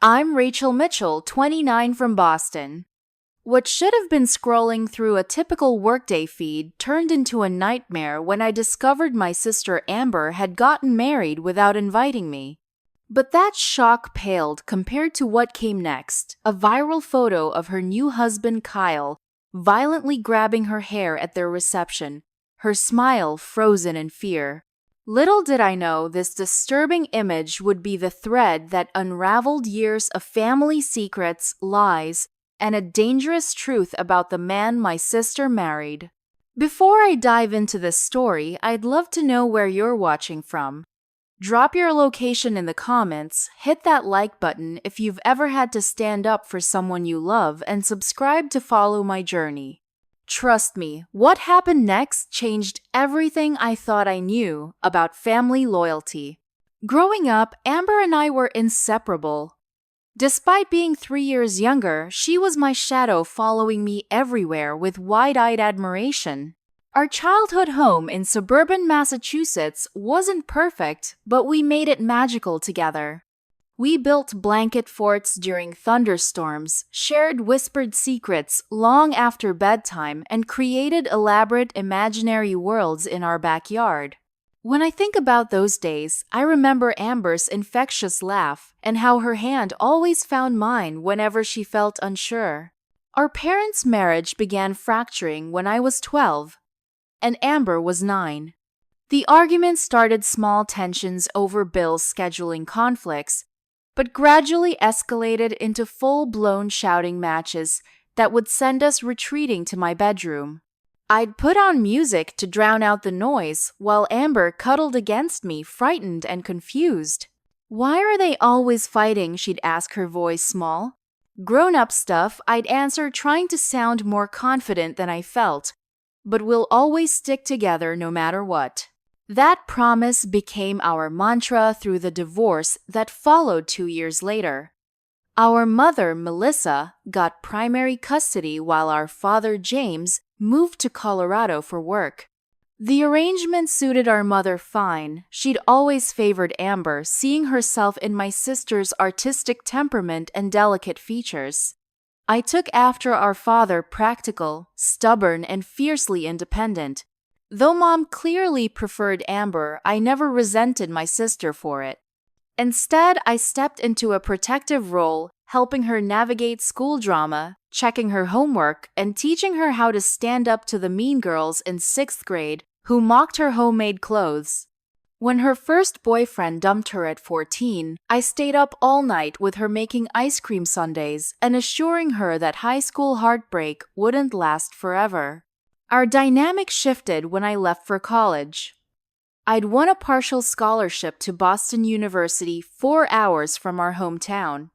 I'm Rachel Mitchell, 29 from Boston. What should have been scrolling through a typical workday feed turned into a nightmare when I discovered my sister Amber had gotten married without inviting me. But that shock paled compared to what came next, a viral photo of her new husband Kyle violently grabbing her hair at their reception, her smile frozen in fear. Little did I know this disturbing image would be the thread that unraveled years of family secrets, lies, and a dangerous truth about the man my sister married. Before I dive into this story, I'd love to know where you're watching from. Drop your location in the comments, hit that like button if you've ever had to stand up for someone you love, and subscribe to follow my journey. Trust me, what happened next changed everything I thought I knew about family loyalty. Growing up, Amber and I were inseparable. Despite being 3 years younger, she was my shadow following me everywhere with wide-eyed admiration. Our childhood home in suburban Massachusetts wasn't perfect, but we made it magical together. We built blanket forts during thunderstorms, shared whispered secrets long after bedtime, and created elaborate imaginary worlds in our backyard. When I think about those days, I remember Amber's infectious laugh and how her hand always found mine whenever she felt unsure. Our parents' marriage began fracturing when I was 12, and Amber was 9. The argument started small tensions over bills scheduling conflicts, but gradually escalated into full-blown shouting matches that would send us retreating to my bedroom. I'd put on music to drown out the noise while Amber cuddled against me, frightened and confused. "Why are they always fighting?" she'd ask, her voice small. Grown-up stuff, I'd answer trying to sound more confident than I felt, but we'll always stick together no matter what. That promise became our mantra through the divorce that followed 2 years later. Our mother, Melissa, got primary custody while our father, James, moved to Colorado for work. The arrangement suited our mother fine. She'd always favored Amber, seeing herself in my sister's artistic temperament and delicate features. I took after our father, practical, stubborn, and fiercely independent. Though Mom clearly preferred Amber, I never resented my sister for it. Instead, I stepped into a protective role, helping her navigate school drama, checking her homework, and teaching her how to stand up to the mean girls in 6th grade who mocked her homemade clothes. When her first boyfriend dumped her at 14, I stayed up all night with her making ice cream sundaes and assuring her that high school heartbreak wouldn't last forever. Our dynamic shifted when I left for college. I'd won a partial scholarship to Boston University 4 hours from our hometown.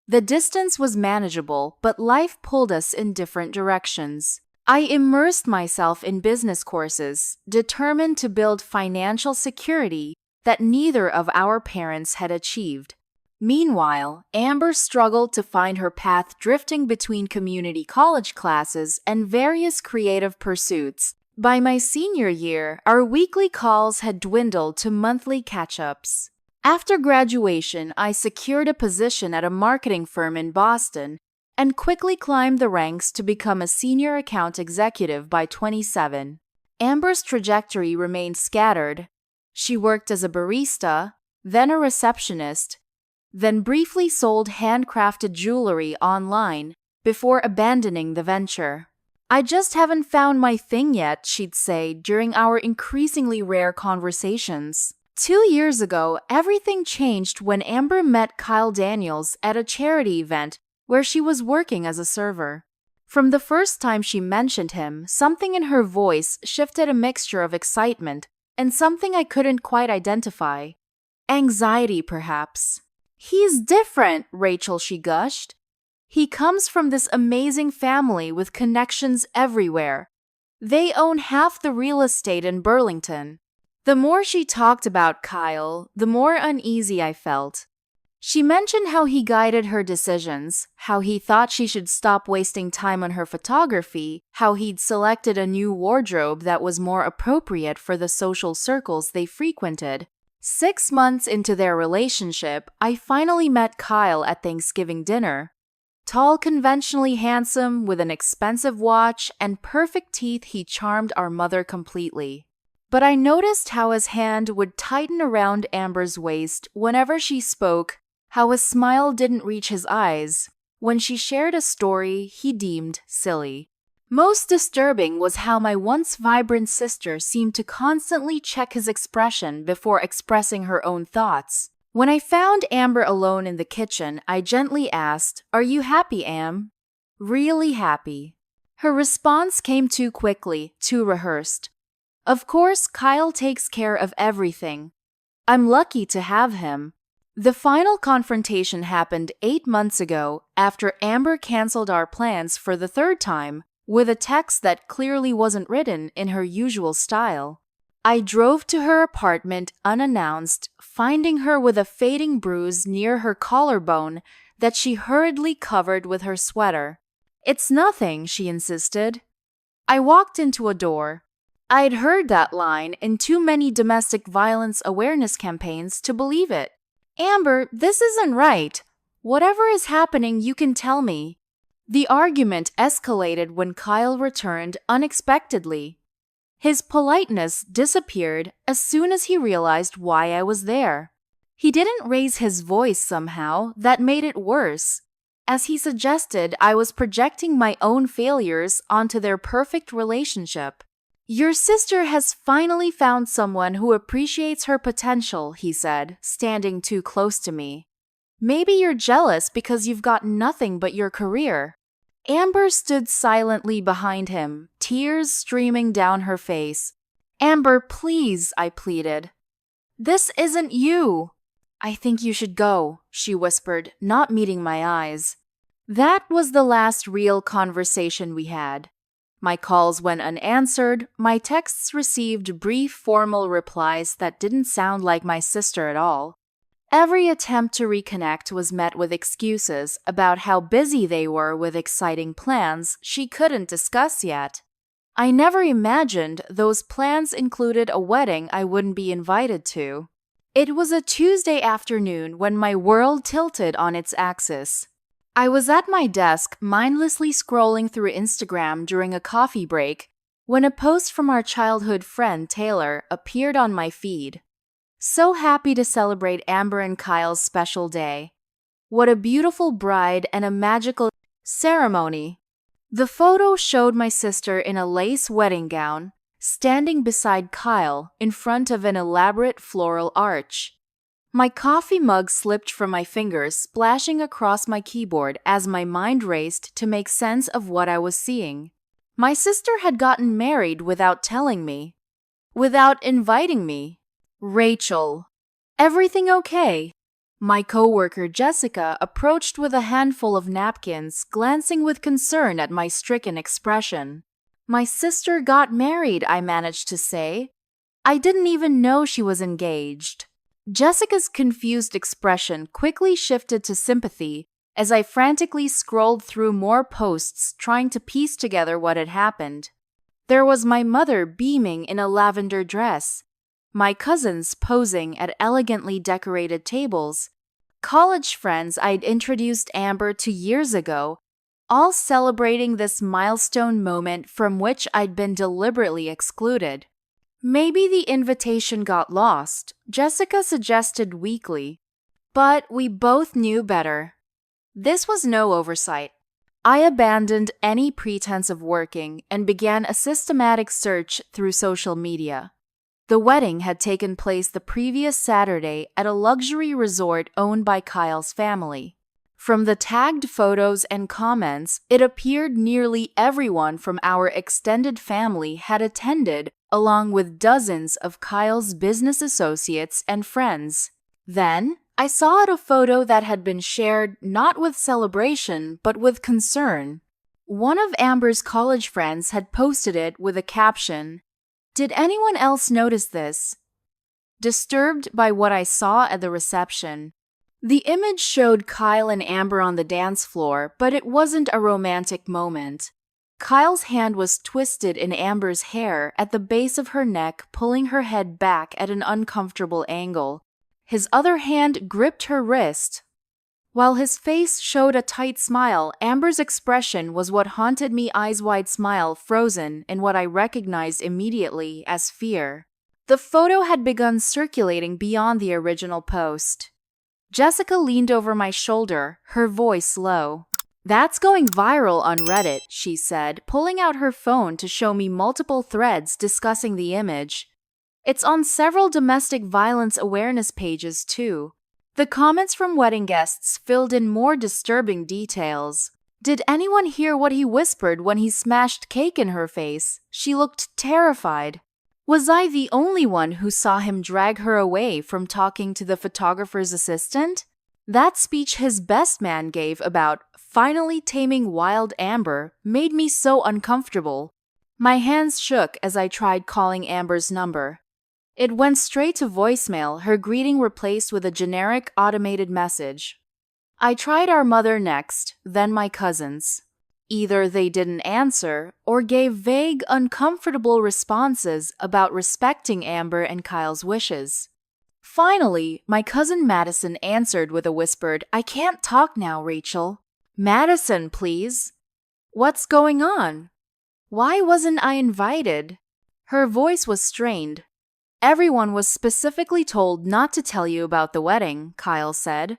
The distance was manageable, but life pulled us in different directions. I immersed myself in business courses, determined to build financial security that neither of our parents had achieved. Meanwhile, Amber struggled to find her path, drifting between community college classes and various creative pursuits. By my senior year, our weekly calls had dwindled to monthly catch-ups. After graduation, I secured a position at a marketing firm in Boston and quickly climbed the ranks to become a senior account executive by 27. Amber's trajectory remained scattered. She worked as a barista, then a receptionist, then briefly sold handcrafted jewelry online before abandoning the venture. "I just haven't found my thing yet," she'd say during our increasingly rare conversations. 2 years ago, everything changed when Amber met Kyle Daniels at a charity event where she was working as a server. From the first time she mentioned him, something in her voice shifted, a mixture of excitement and something I couldn't quite identify. Anxiety, perhaps. "He's different," Rachel, she gushed. "He comes from this amazing family with connections everywhere. They own half the real estate in Burlington." The more she talked about Kyle, the more uneasy I felt. She mentioned how he guided her decisions, how he thought she should stop wasting time on her photography, how he'd selected a new wardrobe that was more appropriate for the social circles they frequented. 6 months into their relationship, I finally met Kyle at Thanksgiving dinner. Tall, conventionally handsome, with an expensive watch and perfect teeth, he charmed our mother completely. But I noticed how his hand would tighten around Amber's waist whenever she spoke, how his smile didn't reach his eyes when she shared a story he deemed silly. Most disturbing was how my once vibrant sister seemed to constantly check his expression before expressing her own thoughts. When I found Amber alone in the kitchen, I gently asked, "Are you happy, Am?" "Really happy." Her response came too quickly, too rehearsed. "Of course, Kyle takes care of everything. I'm lucky to have him." The final confrontation happened 8 months ago after Amber canceled our plans for the third time, with a text that clearly wasn't written in her usual style. I drove to her apartment unannounced, finding her with a fading bruise near her collarbone that she hurriedly covered with her sweater. "It's nothing," she insisted. I walked into a door. I'd heard that line in too many domestic violence awareness campaigns to believe it. "Amber, this isn't right. Whatever is happening, you can tell me." The argument escalated when Kyle returned unexpectedly. His politeness disappeared as soon as he realized why I was there. He didn't raise his voice somehow that made it worse, as he suggested I was projecting my own failures onto their perfect relationship. "Your sister has finally found someone who appreciates her potential," he said, standing too close to me. "Maybe you're jealous because you've got nothing but your career." Amber stood silently behind him, tears streaming down her face. "Amber, please," I pleaded. "This isn't you." "I think you should go," she whispered, not meeting my eyes. That was the last real conversation we had. My calls went unanswered, my texts received brief formal replies that didn't sound like my sister at all. Every attempt to reconnect was met with excuses about how busy they were with exciting plans she couldn't discuss yet. I never imagined those plans included a wedding I wouldn't be invited to. It was a Tuesday afternoon when my world tilted on its axis. I was at my desk, mindlessly scrolling through Instagram during a coffee break, when a post from our childhood friend Taylor appeared on my feed. "So happy to celebrate Amber and Kyle's special day. What a beautiful bride and a magical ceremony." The photo showed my sister in a lace wedding gown, standing beside Kyle in front of an elaborate floral arch. My coffee mug slipped from my fingers, splashing across my keyboard as my mind raced to make sense of what I was seeing. My sister had gotten married without telling me, without inviting me. "Rachel, everything okay?" My coworker Jessica approached with a handful of napkins, glancing with concern at my stricken expression. "My sister got married," I managed to say. "I didn't even know she was engaged." Jessica's confused expression quickly shifted to sympathy as I frantically scrolled through more posts trying to piece together what had happened. There was my mother beaming in a lavender dress, my cousins posing at elegantly decorated tables, college friends I'd introduced Amber to years ago, all celebrating this milestone moment from which I'd been deliberately excluded. "Maybe the invitation got lost," Jessica suggested weakly. But we both knew better. This was no oversight. I abandoned any pretense of working and began a systematic search through social media. The wedding had taken place the previous Saturday at a luxury resort owned by Kyle's family. From the tagged photos and comments, it appeared nearly everyone from our extended family had attended, along with dozens of Kyle's business associates and friends. Then, I saw a photo that had been shared not with celebration, but with concern. One of Amber's college friends had posted it with a caption, "Did anyone else notice this?" Disturbed by what I saw at the reception, the image showed Kyle and Amber on the dance floor, but it wasn't a romantic moment. Kyle's hand was twisted in Amber's hair at the base of her neck, pulling her head back at an uncomfortable angle. His other hand gripped her wrist. While his face showed a tight smile, Amber's expression was what haunted me, eyes wide smile frozen in what I recognized immediately as fear. The photo had begun circulating beyond the original post. Jessica leaned over my shoulder, her voice low. "That's going viral on Reddit," she said, pulling out her phone to show me multiple threads discussing the image. "It's on several domestic violence awareness pages, too." The comments from wedding guests filled in more disturbing details. "Did anyone hear what he whispered when he smashed cake in her face? She looked terrified. Was I the only one who saw him drag her away from talking to the photographer's assistant? That speech his best man gave about finally taming wild Amber made me so uncomfortable. My hands shook as I tried calling Amber's number. It went straight to voicemail, her greeting replaced with a generic automated message. I tried our mother next, then my cousins. Either they didn't answer or gave vague, uncomfortable responses about respecting Amber and Kyle's wishes. Finally, my cousin Madison answered with a whispered, "I can't talk now, Rachel." "Madison, please." "What's going on? Why wasn't I invited?" Her voice was strained. "Everyone was specifically told not to tell you about the wedding," Kyle said.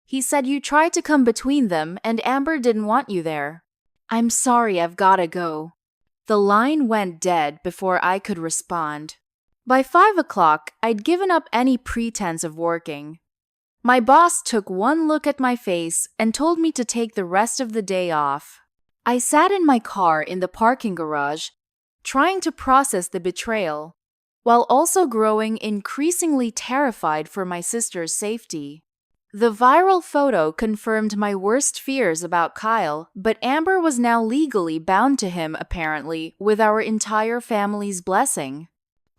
"He said you tried to come between them and Amber didn't want you there." "I'm sorry, I've gotta go." The line went dead before I could respond. By 5 o'clock, I'd given up any pretense of working. My boss took one look at my face and told me to take the rest of the day off. I sat in my car in the parking garage, trying to process the betrayal, while also growing increasingly terrified for my sister's safety. The viral photo confirmed my worst fears about Kyle, but Amber was now legally bound to him, apparently, with our entire family's blessing.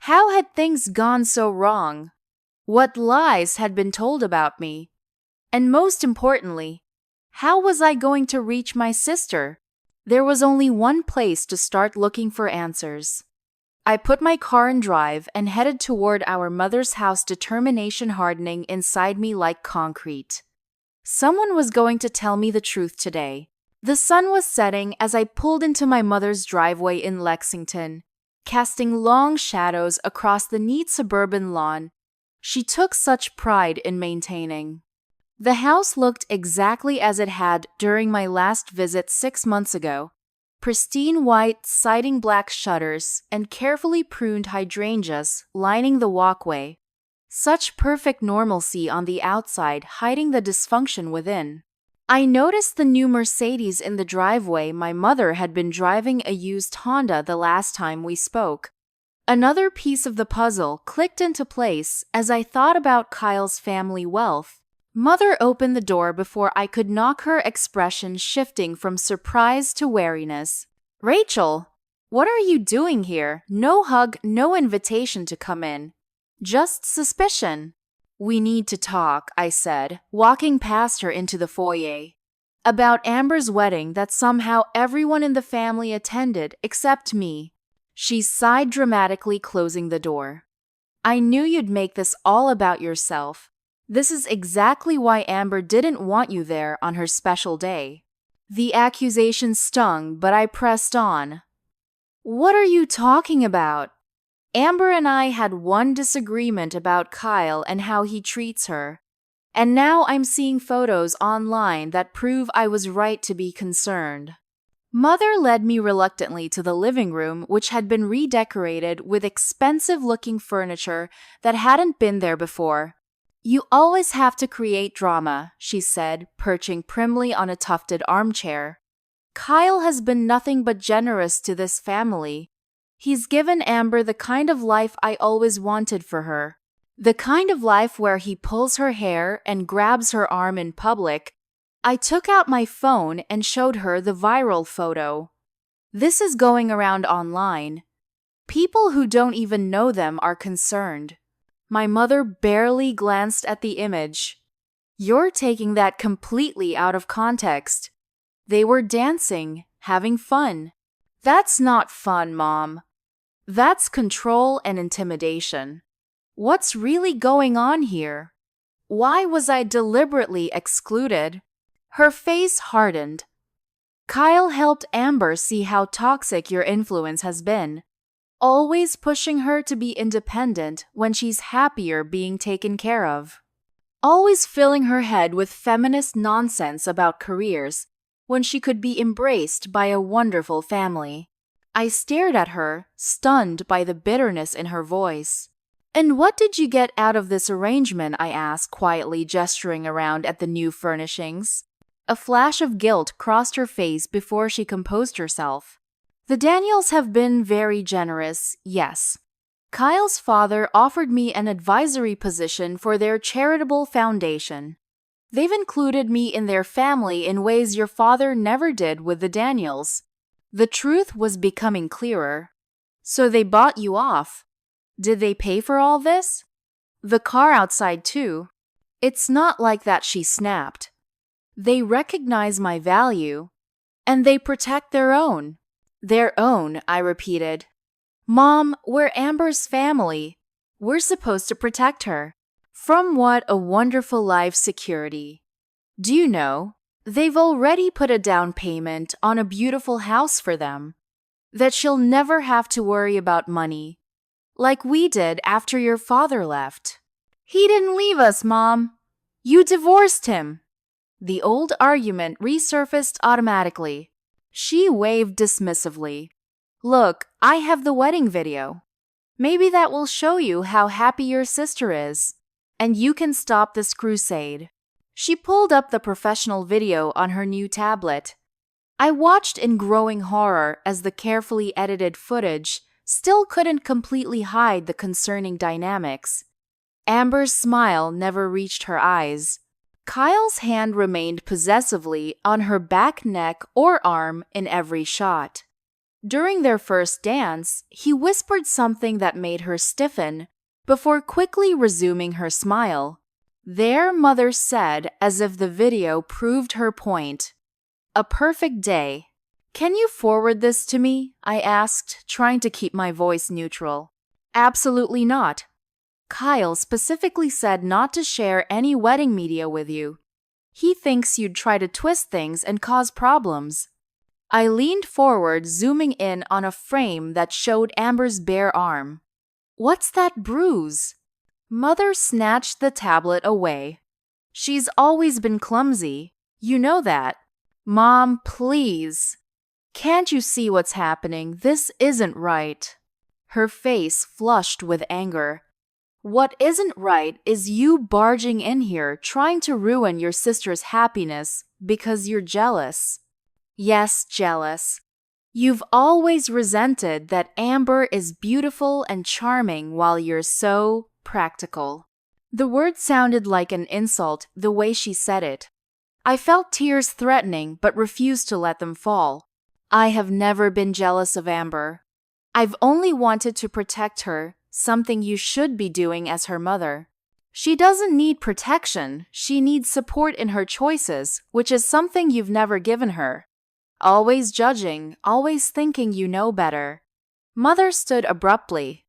How had things gone so wrong? What lies had been told about me? And most importantly, how was I going to reach my sister? There was only one place to start looking for answers. I put my car in drive and headed toward our mother's house, determination hardening inside me like concrete. Someone was going to tell me the truth today. The sun was setting as I pulled into my mother's driveway in Lexington, casting long shadows across the neat suburban lawn she took such pride in maintaining. The house looked exactly as it had during my last visit 6 months ago. Pristine white, siding black shutters, and carefully pruned hydrangeas lining the walkway. Such perfect normalcy on the outside, hiding the dysfunction within. I noticed the new Mercedes in the driveway. My mother had been driving a used Honda the last time we spoke. Another piece of the puzzle clicked into place as I thought about Kyle's family wealth. Mother opened the door before I could knock, her expression shifting from surprise to wariness. "Rachel, what are you doing here? No hug, no invitation to come in. Just suspicion." "We need to talk," I said, walking past her into the foyer. "About Amber's wedding that somehow everyone in the family attended except me." She sighed dramatically, closing the door. "I knew you'd make this all about yourself. This is exactly why Amber didn't want you there on her special day." The accusation stung, but I pressed on. "What are you talking about? Amber and I had one disagreement about Kyle and how he treats her. And now I'm seeing photos online that prove I was right to be concerned." Mother led me reluctantly to the living room, which had been redecorated with expensive-looking furniture that hadn't been there before. "You always have to create drama," she said, perching primly on a tufted armchair. "Kyle has been nothing but generous to this family. He's given Amber the kind of life I always wanted for her. The kind of life where he pulls her hair and grabs her arm in public." I took out my phone and showed her the viral photo. "This is going around online. People who don't even know them are concerned." My mother barely glanced at the image. "You're taking that completely out of context. They were dancing, having fun. That's not fun, Mom. That's control and intimidation. What's really going on here? Why was I deliberately excluded? Her face hardened. Kyle helped Amber see how toxic your influence has been, always pushing her to be independent when she's happier being taken care of. Always filling her head with feminist nonsense about careers when she could be embraced by a wonderful family. I stared at her, stunned by the bitterness in her voice. "And what did you get out of this arrangement?" I asked, quietly gesturing around at the new furnishings. A flash of guilt crossed her face before she composed herself. "The Daniels have been very generous, yes. Kyle's father offered me an advisory position for their charitable foundation. They've included me in their family in ways your father never did with the Daniels." The truth was becoming clearer. "So they bought you off. Did they pay for all this?" "The car outside too." "It's not like that," she snapped. "They recognize my value, and they protect their own." "Their own," I repeated. "Mom, we're Amber's family. We're supposed to protect her." "From what a wonderful life security. Do you know, they've already put a down payment on a beautiful house for them, that she'll never have to worry about money, like we did after your father left." "He didn't leave us, Mom. You divorced him." The old argument resurfaced automatically. She waved dismissively. "Look, I have the wedding video. Maybe that will show you how happy your sister is, and you can stop this crusade." She pulled up the professional video on her new tablet. I watched in growing horror as the carefully edited footage still couldn't completely hide the concerning dynamics. Amber's smile never reached her eyes. Kyle's hand remained possessively on her back, neck, or arm in every shot. During their first dance, he whispered something that made her stiffen before quickly resuming her smile. "Their mother said," as if the video proved her point. "A perfect day." "Can you forward this to me?" I asked, trying to keep my voice neutral. "Absolutely not. Kyle specifically said not to share any wedding media with you. He thinks you'd try to twist things and cause problems." I leaned forward, zooming in on a frame that showed Amber's bare arm. "What's that bruise?" Mother snatched the tablet away. "She's always been clumsy. You know that." "Mom, please. Can't you see what's happening? This isn't right." Her face flushed with anger. "What isn't right is you barging in here trying to ruin your sister's happiness because you're jealous." "Yes, jealous. You've always resented that Amber is beautiful and charming while you're so practical." The word sounded like an insult the way she said it. I felt tears threatening but refused to let them fall. I have never been jealous of Amber. I've only wanted to protect her, something you should be doing as her mother. She doesn't need protection, she needs support in her choices, which is something you've never given her. Always judging, always thinking you know better. Mother stood abruptly.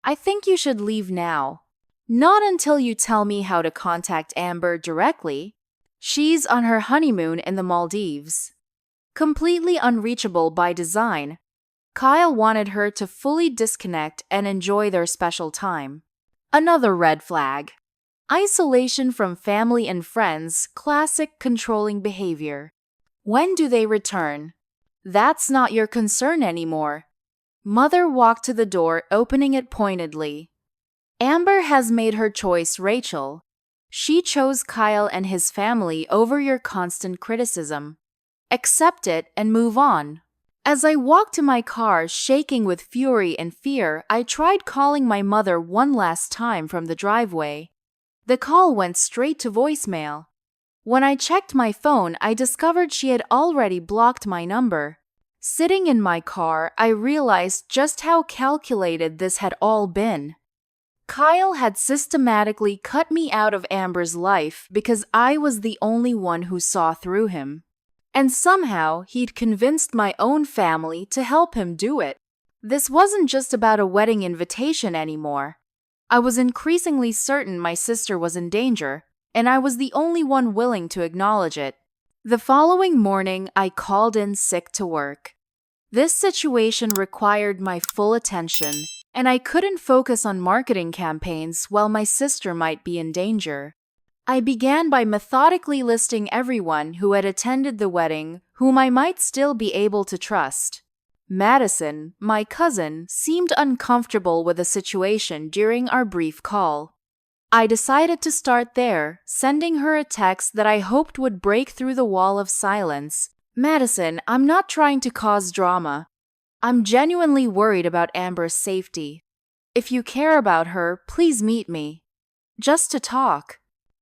"I think you should leave now. Not until you tell me how to contact Amber directly. She's on her honeymoon in the Maldives." Completely unreachable by design, Kyle wanted her to fully disconnect and enjoy their special time. Another red flag. Isolation from family and friends, classic controlling behavior. "When do they return?" "That's not your concern anymore." Mother walked to the door, opening it pointedly. "Amber has made her choice, Rachel. She chose Kyle and his family over your constant criticism. Accept it and move on." As I walked to my car, shaking with fury and fear, I tried calling my mother one last time from the driveway. The call went straight to voicemail. When I checked my phone, I discovered she had already blocked my number. Sitting in my car, I realized just how calculated this had all been. Kyle had systematically cut me out of Amber's life because I was the only one who saw through him. And somehow he'd convinced my own family to help him do it. This wasn't just about a wedding invitation anymore. I was increasingly certain my sister was in danger, and I was the only one willing to acknowledge it. The following morning, I called in sick to work. This situation required my full attention, and I couldn't focus on marketing campaigns while my sister might be in danger. I began by methodically listing everyone who had attended the wedding whom I might still be able to trust. Madison, my cousin, seemed uncomfortable with the situation during our brief call. I decided to start there, sending her a text that I hoped would break through the wall of silence. Madison, I'm not trying to cause drama. I'm genuinely worried about Amber's safety. If you care about her, please meet me. Just to talk.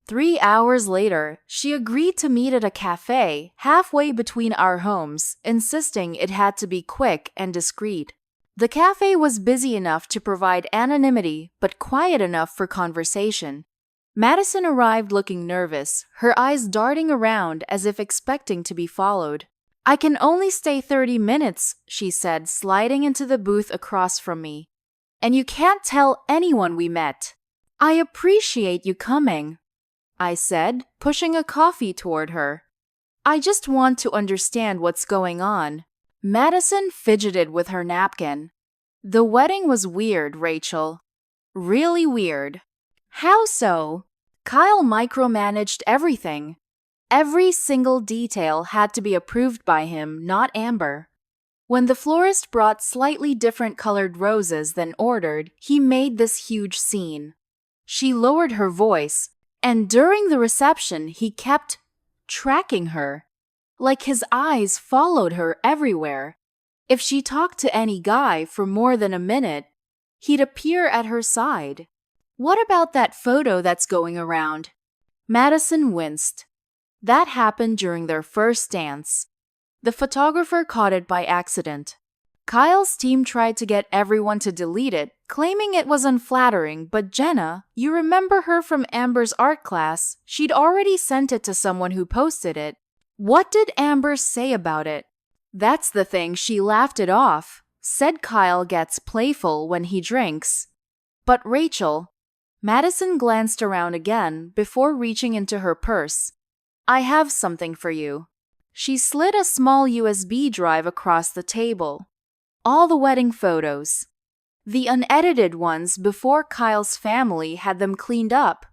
3 hours later, she agreed to meet at a cafe halfway between our homes, insisting it had to be quick and discreet. The cafe was busy enough to provide anonymity, but quiet enough for conversation. Madison arrived looking nervous, her eyes darting around as if expecting to be followed. I can only stay 30 minutes, she said, sliding into the booth across from me. And you can't tell anyone we met. I appreciate you coming, I said, pushing a coffee toward her. I just want to understand what's going on. Madison fidgeted with her napkin. The wedding was weird, Rachel. Really weird. How so? Kyle micromanaged everything. Every single detail had to be approved by him, not Amber. When the florist brought slightly different colored roses than ordered, he made this huge scene. She lowered her voice, and during the reception, he kept tracking her. Like his eyes followed her everywhere. If she talked to any guy for more than a minute, he'd appear at her side. What about that photo that's going around? Madison winced. That happened during their first dance. The photographer caught it by accident. Kyle's team tried to get everyone to delete it, claiming it was unflattering, but Jenna, you remember her from Amber's art class, she'd already sent it to someone who posted it. What did Amber say about it? That's the thing, she laughed it off, said Kyle gets playful when he drinks. But Rachel, Madison glanced around again before reaching into her purse. I have something for you. She slid a small USB drive across the table. All the wedding photos. The unedited ones before Kyle's family had them cleaned up.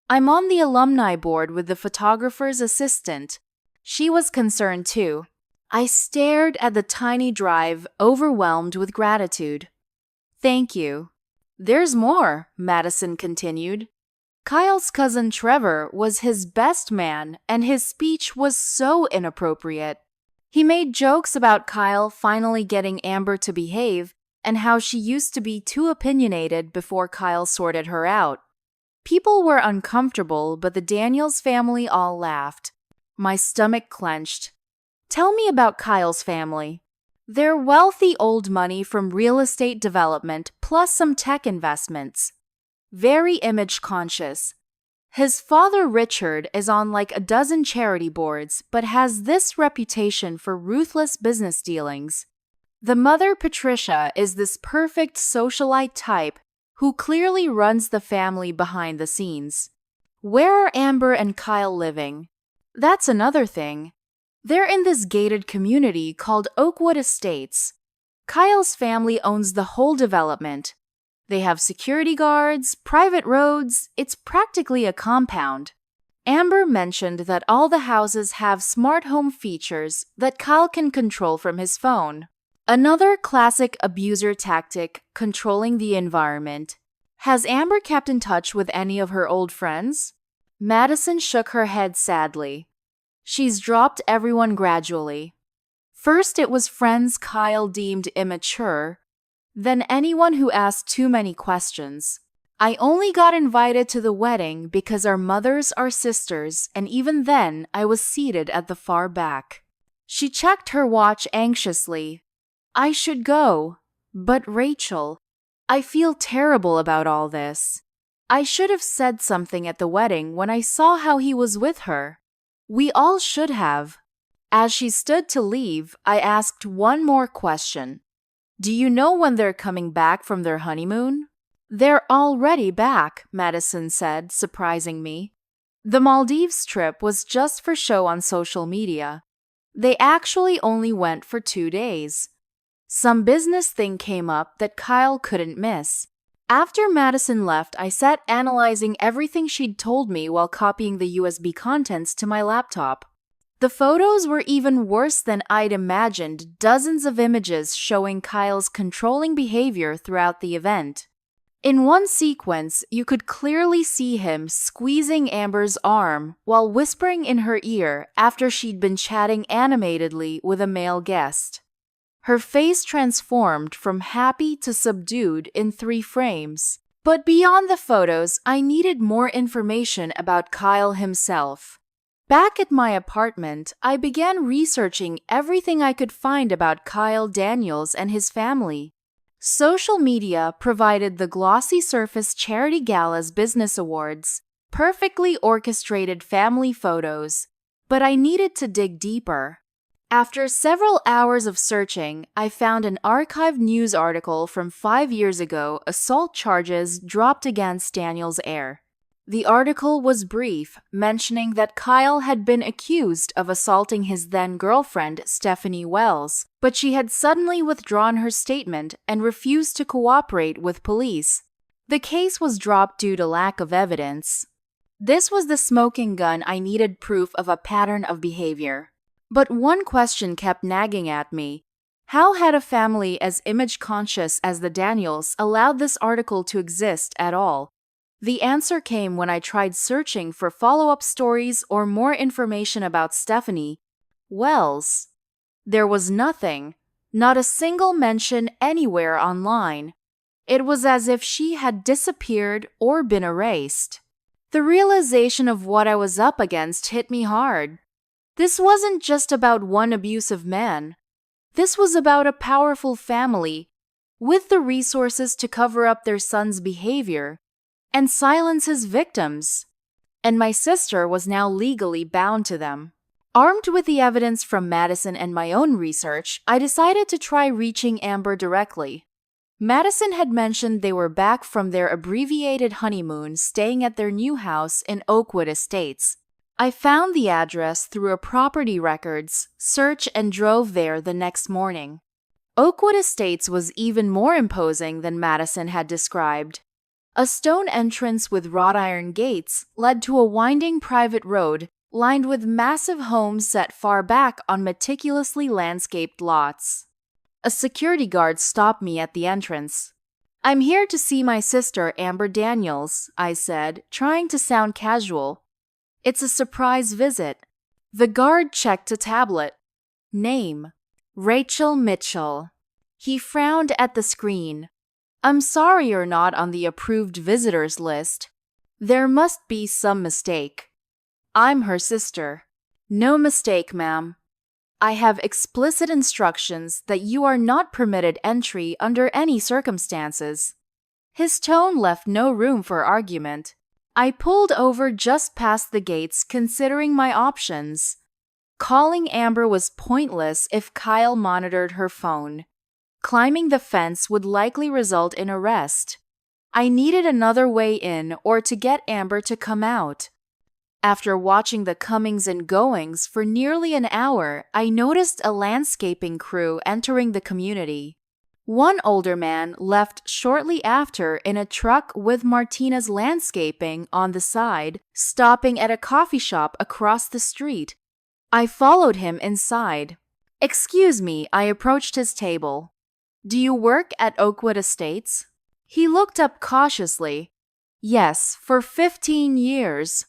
I'm on the alumni board with the photographer's assistant. She was concerned too. I stared at the tiny drive, overwhelmed with gratitude. Thank you. There's more, Madison continued. Kyle's cousin Trevor was his best man, and his speech was so inappropriate. He made jokes about Kyle finally getting Amber to behave and how she used to be too opinionated before Kyle sorted her out. People were uncomfortable, but the Daniels family all laughed. My stomach clenched. Tell me about Kyle's family. They're wealthy old money from real estate development plus some tech investments. Very image conscious. His father Richard is on like a dozen charity boards, but has this reputation for ruthless business dealings. The mother Patricia is this perfect socialite type who clearly runs the family behind the scenes. Where are Amber and Kyle living? That's another thing. They're in this gated community called Oakwood Estates. Kyle's family owns the whole development. They have security guards, private roads, it's practically a compound. Amber mentioned that all the houses have smart home features that Kyle can control from his phone. Another classic abuser tactic, controlling the environment. Has Amber kept in touch with any of her old friends? Madison shook her head sadly. She's dropped everyone gradually. First it was friends Kyle deemed immature, then anyone who asked too many questions. I only got invited to the wedding because our mothers are sisters, and even then I was seated at the far back. She checked her watch anxiously. I should go, but Rachel, I feel terrible about all this. I should have said something at the wedding when I saw how he was with her. We all should have. As she stood to leave, I asked one more question. Do you know when they're coming back from their honeymoon? They're already back, Madison said, surprising me. The Maldives trip was just for show on social media. They actually only went for 2 days. Some business thing came up that Kyle couldn't miss. After Madison left, I sat analyzing everything she'd told me while copying the USB contents to my laptop. The photos were even worse than I'd imagined, dozens of images showing Kyle's controlling behavior throughout the event. In one sequence, you could clearly see him squeezing Amber's arm while whispering in her ear after she'd been chatting animatedly with a male guest. Her face transformed from happy to subdued in 3 frames. But beyond the photos, I needed more information about Kyle himself. Back at my apartment, I began researching everything I could find about Kyle Daniels and his family. Social media provided the glossy surface Charity Gala's business awards, perfectly orchestrated family photos, but I needed to dig deeper. After several hours of searching, I found an archived news article from 5 years ago, assault charges dropped against Daniel's heir. The article was brief, mentioning that Kyle had been accused of assaulting his then-girlfriend, Stephanie Wells, but she had suddenly withdrawn her statement and refused to cooperate with police. The case was dropped due to lack of evidence. This was the smoking gun I needed proof of a pattern of behavior. But one question kept nagging at me. How had a family as image-conscious as the Daniels allowed this article to exist at all? The answer came when I tried searching for follow-up stories or more information about Stephanie Wells. There was nothing, not a single mention anywhere online. It was as if she had disappeared or been erased. The realization of what I was up against hit me hard. This wasn't just about one abusive man. This was about a powerful family with the resources to cover up their son's behavior and silence his victims. And my sister was now legally bound to them. Armed with the evidence from Madison and my own research, I decided to try reaching Amber directly. Madison had mentioned they were back from their abbreviated honeymoon, staying at their new house in Oakwood Estates. I found the address through a property records search and drove there the next morning. Oakwood Estates was even more imposing than Madison had described. A stone entrance with wrought iron gates led to a winding private road lined with massive homes set far back on meticulously landscaped lots. A security guard stopped me at the entrance. "I'm here to see my sister, Amber Daniels," I said, trying to sound casual. "It's a surprise visit." The guard checked a tablet. Name: Rachel Mitchell. He frowned at the screen. "I'm sorry you're not on the approved visitors list. There must be some mistake. I'm her sister." "No mistake, ma'am. I have explicit instructions that you are not permitted entry under any circumstances." His tone left no room for argument. I pulled over just past the gates, considering my options. Calling Amber was pointless if Kyle monitored her phone. Climbing the fence would likely result in arrest. I needed another way in or to get Amber to come out. After watching the comings and goings for nearly an hour, I noticed a landscaping crew entering the community. One older man left shortly after in a truck with Martinez Landscaping on the side, stopping at a coffee shop across the street. I followed him inside. "Excuse me," I approached his table. "Do you work at Oakwood Estates?" He looked up cautiously. "Yes, for 15 years.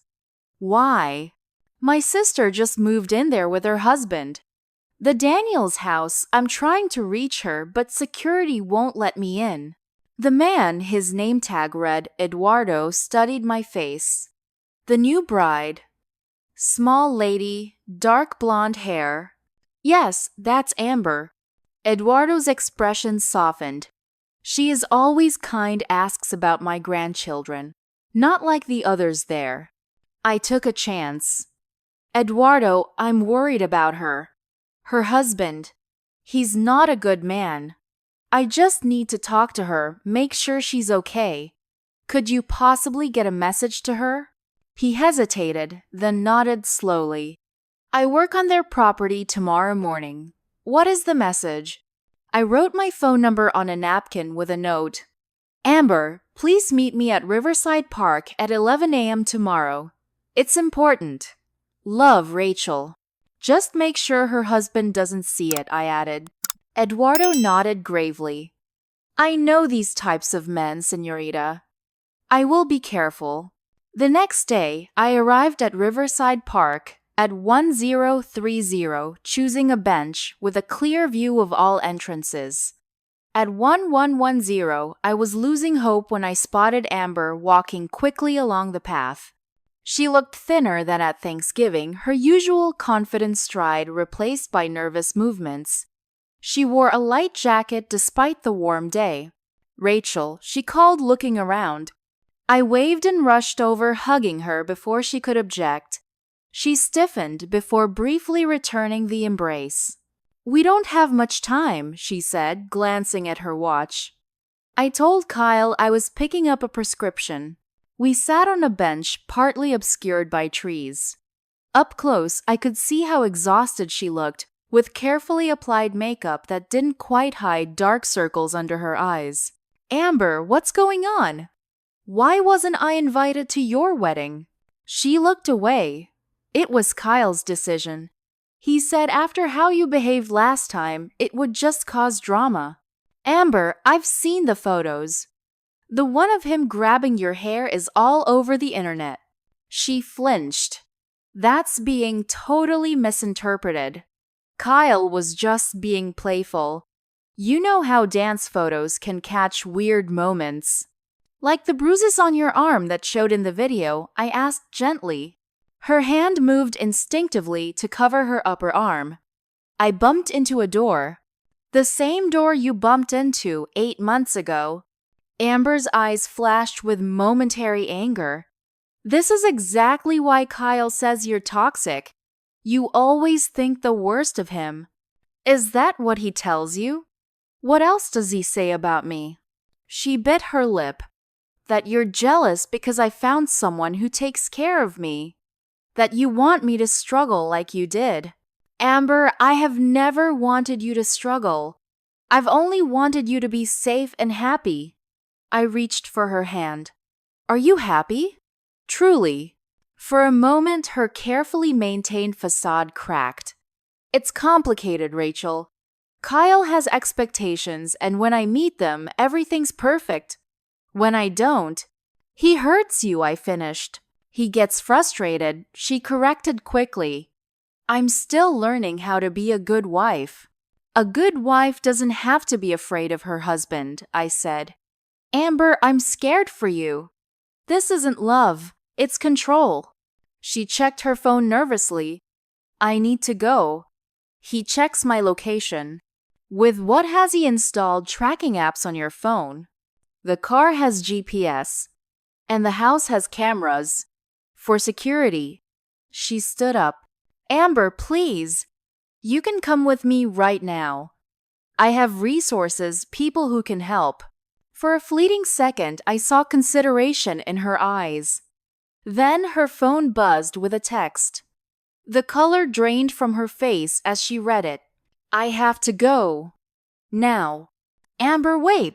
"Why?" "My sister just moved in there with her husband. The Daniels house, I'm trying to reach her, but security won't let me in." The man, his name tag read Eduardo, studied my face. "The new bride. Small lady, dark blonde hair." "Yes, that's Amber." Eduardo's expression softened. "She is always kind, asks about my grandchildren. Not like the others there." I took a chance. "Eduardo, I'm worried about her." Her husband. He's not a good man. I just need to talk to her, make sure she's okay. Could you possibly get a message to her? He hesitated, then nodded slowly. I work on their property tomorrow morning. What is the message? I wrote my phone number on a napkin with a note. Amber, please meet me at Riverside Park at 11 a.m. tomorrow. It's important. Love, Rachel. Just make sure her husband doesn't see it, I added. Eduardo nodded gravely. I know these types of men, señorita. I will be careful. The next day, I arrived at Riverside Park at 1030, choosing a bench with a clear view of all entrances. At 1110, I was losing hope when I spotted Amber walking quickly along the path. She looked thinner than at Thanksgiving, her usual confident stride replaced by nervous movements. She wore a light jacket despite the warm day. Rachel, she called, looking around. I waved and rushed over, hugging her before she could object. She stiffened before briefly returning the embrace. We don't have much time, she said, glancing at her watch. I told Kyle I was picking up a prescription. We sat on a bench partly obscured by trees. Up close, I could see how exhausted she looked, with carefully applied makeup that didn't quite hide dark circles under her eyes. Amber, what's going on? Why wasn't I invited to your wedding? She looked away. It was Kyle's decision. He said after how you behaved last time, it would just cause drama. Amber, I've seen the photos. The one of him grabbing your hair is all over the internet. She flinched. That's being totally misinterpreted. Kyle was just being playful. You know how dance photos can catch weird moments. Like the bruises on your arm that showed in the video, I asked gently. Her hand moved instinctively to cover her upper arm. I bumped into a door. The same door you bumped into 8 months ago. Amber's eyes flashed with momentary anger. This is exactly why Kyle says you're toxic. You always think the worst of him. Is that what he tells you? What else does he say about me? She bit her lip. That you're jealous because I found someone who takes care of me. That you want me to struggle like you did. Amber, I have never wanted you to struggle. I've only wanted you to be safe and happy. I reached for her hand. Are you happy? Truly. For a moment, her carefully maintained facade cracked. It's complicated, Rachel. Kyle has expectations, and when I meet them, everything's perfect. When I don't, he hurts you, I finished. He gets frustrated, she corrected quickly. I'm still learning how to be a good wife. A good wife doesn't have to be afraid of her husband, I said. Amber, I'm scared for you. This isn't love, it's control. She checked her phone nervously. I need to go. He checks my location. With what has he installed tracking apps on your phone? The car has GPS, and the house has cameras. For security. She stood up. Amber, please. You can come with me right now. I have resources, people who can help. For a fleeting second, I saw consideration in her eyes. Then her phone buzzed with a text. The color drained from her face as she read it. I have to go. Now. Amber, wait.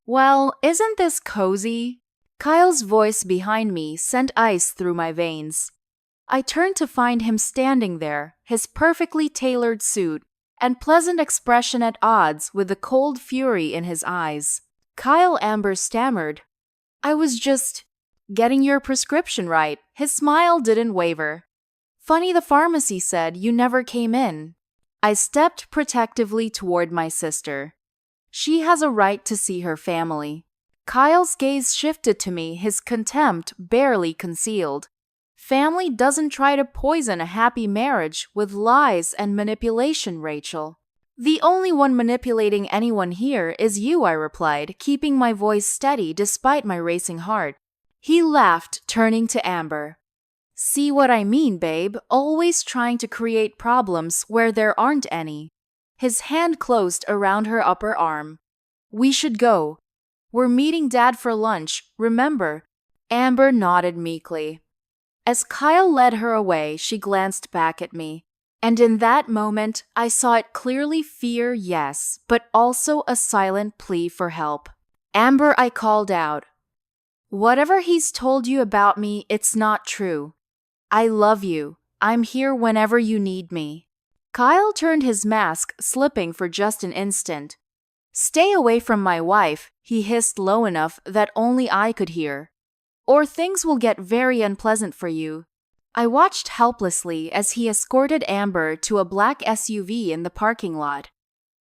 Well, isn't this cozy? Kyle's voice behind me sent ice through my veins. I turned to find him standing there, his perfectly tailored suit and pleasant expression at odds with the cold fury in his eyes. Kyle, Amber stammered. I was just getting your prescription right. His smile didn't waver. Funny, the pharmacy said you never came in. I stepped protectively toward my sister. She has a right to see her family. Kyle's gaze shifted to me, his contempt barely concealed. Family doesn't try to poison a happy marriage with lies and manipulation, Rachel. The only one manipulating anyone here is you, I replied, keeping my voice steady despite my racing heart. He laughed, turning to Amber. See what I mean, babe? Always trying to create problems where there aren't any. His hand closed around her upper arm. We should go. We're meeting Dad for lunch, remember? Amber nodded meekly. As Kyle led her away, she glanced back at me. And in that moment, I saw it clearly: fear, yes, but also a silent plea for help. Amber, I called out. Whatever he's told you about me, it's not true. I love you. I'm here whenever you need me. Kyle turned his mask, slipping for just an instant. Stay away from my wife, he hissed low enough that only I could hear. Or things will get very unpleasant for you. I watched helplessly as he escorted Amber to a black SUV in the parking lot.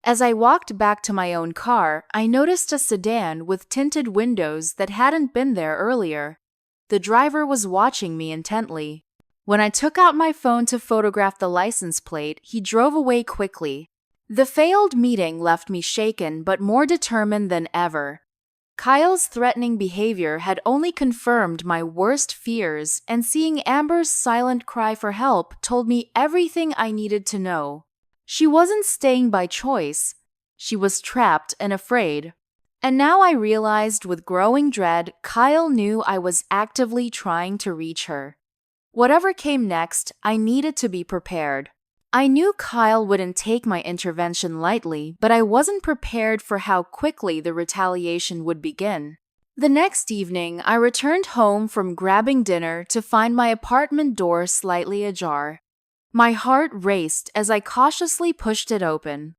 As I walked back to my own car, I noticed a sedan with tinted windows that hadn't been there earlier. The driver was watching me intently. When I took out my phone to photograph the license plate, he drove away quickly. The failed meeting left me shaken but more determined than ever. Kyle's threatening behavior had only confirmed my worst fears, and seeing Amber's silent cry for help told me everything I needed to know. She wasn't staying by choice. She was trapped and afraid. And now I realized with growing dread, Kyle knew I was actively trying to reach her. Whatever came next, I needed to be prepared. I knew Kyle wouldn't take my intervention lightly, but I wasn't prepared for how quickly the retaliation would begin. The next evening, I returned home from grabbing dinner to find my apartment door slightly ajar. My heart raced as I cautiously pushed it open.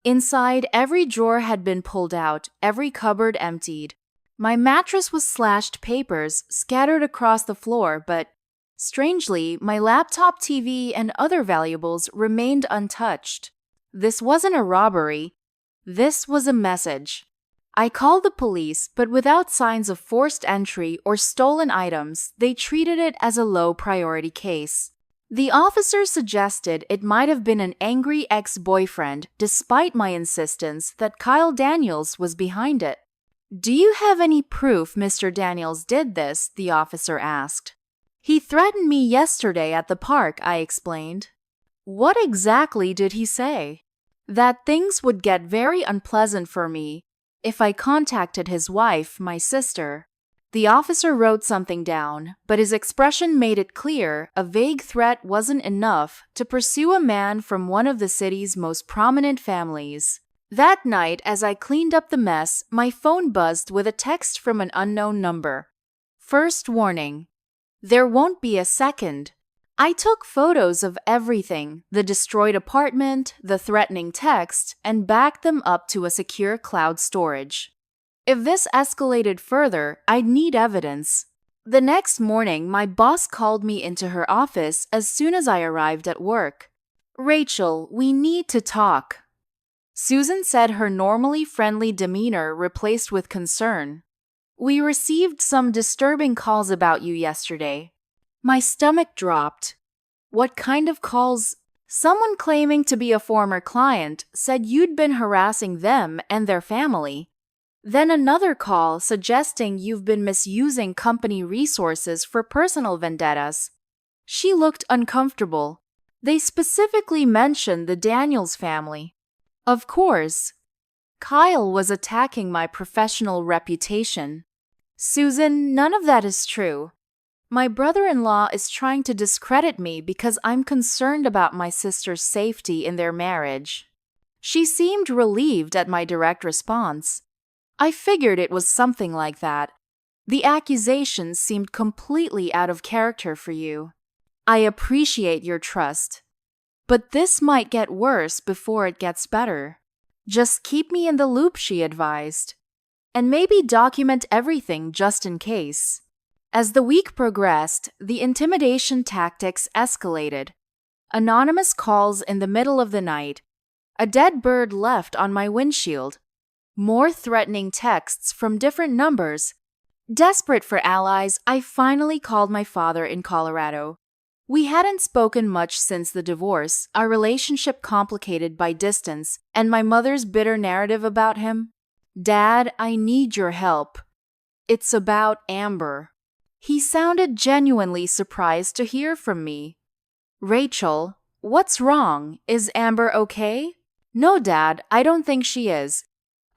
Inside, every drawer had been pulled out, every cupboard emptied. My mattress was slashed, papers scattered across the floor, but strangely, my laptop, TV, and other valuables remained untouched. This wasn't a robbery. This was a message. I called the police, but without signs of forced entry or stolen items, they treated it as a low-priority case. The officer suggested it might have been an angry ex-boyfriend, despite my insistence that Kyle Daniels was behind it. Do you have any proof Mr. Daniels did this? The officer asked. He threatened me yesterday at the park, I explained. What exactly did he say? That things would get very unpleasant for me if I contacted his wife, my sister. The officer wrote something down, but his expression made it clear a vague threat wasn't enough to pursue a man from one of the city's most prominent families. That night, as I cleaned up the mess, my phone buzzed with a text from an unknown number. First warning. There won't be a second. I took photos of everything, the destroyed apartment, the threatening text, and backed them up to a secure cloud storage. If this escalated further, I'd need evidence. The next morning, my boss called me into her office as soon as I arrived at work. Rachel, we need to talk. Susan said, her normally friendly demeanor replaced with concern. We received some disturbing calls about you yesterday. My stomach dropped. What kind of calls? Someone claiming to be a former client said you'd been harassing them and their family. Then another call suggesting you've been misusing company resources for personal vendettas. She looked uncomfortable. They specifically mentioned the Daniels family. Of course. Kyle was attacking my professional reputation. Susan, none of that is true. My brother-in-law is trying to discredit me because I'm concerned about my sister's safety in their marriage. She seemed relieved at my direct response. I figured it was something like that. The accusations seemed completely out of character for you. I appreciate your trust. But this might get worse before it gets better. Just keep me in the loop, she advised. And maybe document everything just in case. As the week progressed, the intimidation tactics escalated. Anonymous calls in the middle of the night. A dead bird left on my windshield. More threatening texts from different numbers. Desperate for allies, I finally called my father in Colorado. We hadn't spoken much since the divorce, our relationship complicated by distance, and my mother's bitter narrative about him. Dad, I need your help. It's about Amber. He sounded genuinely surprised to hear from me. Rachel, what's wrong? Is Amber okay? No, Dad, I don't think she is.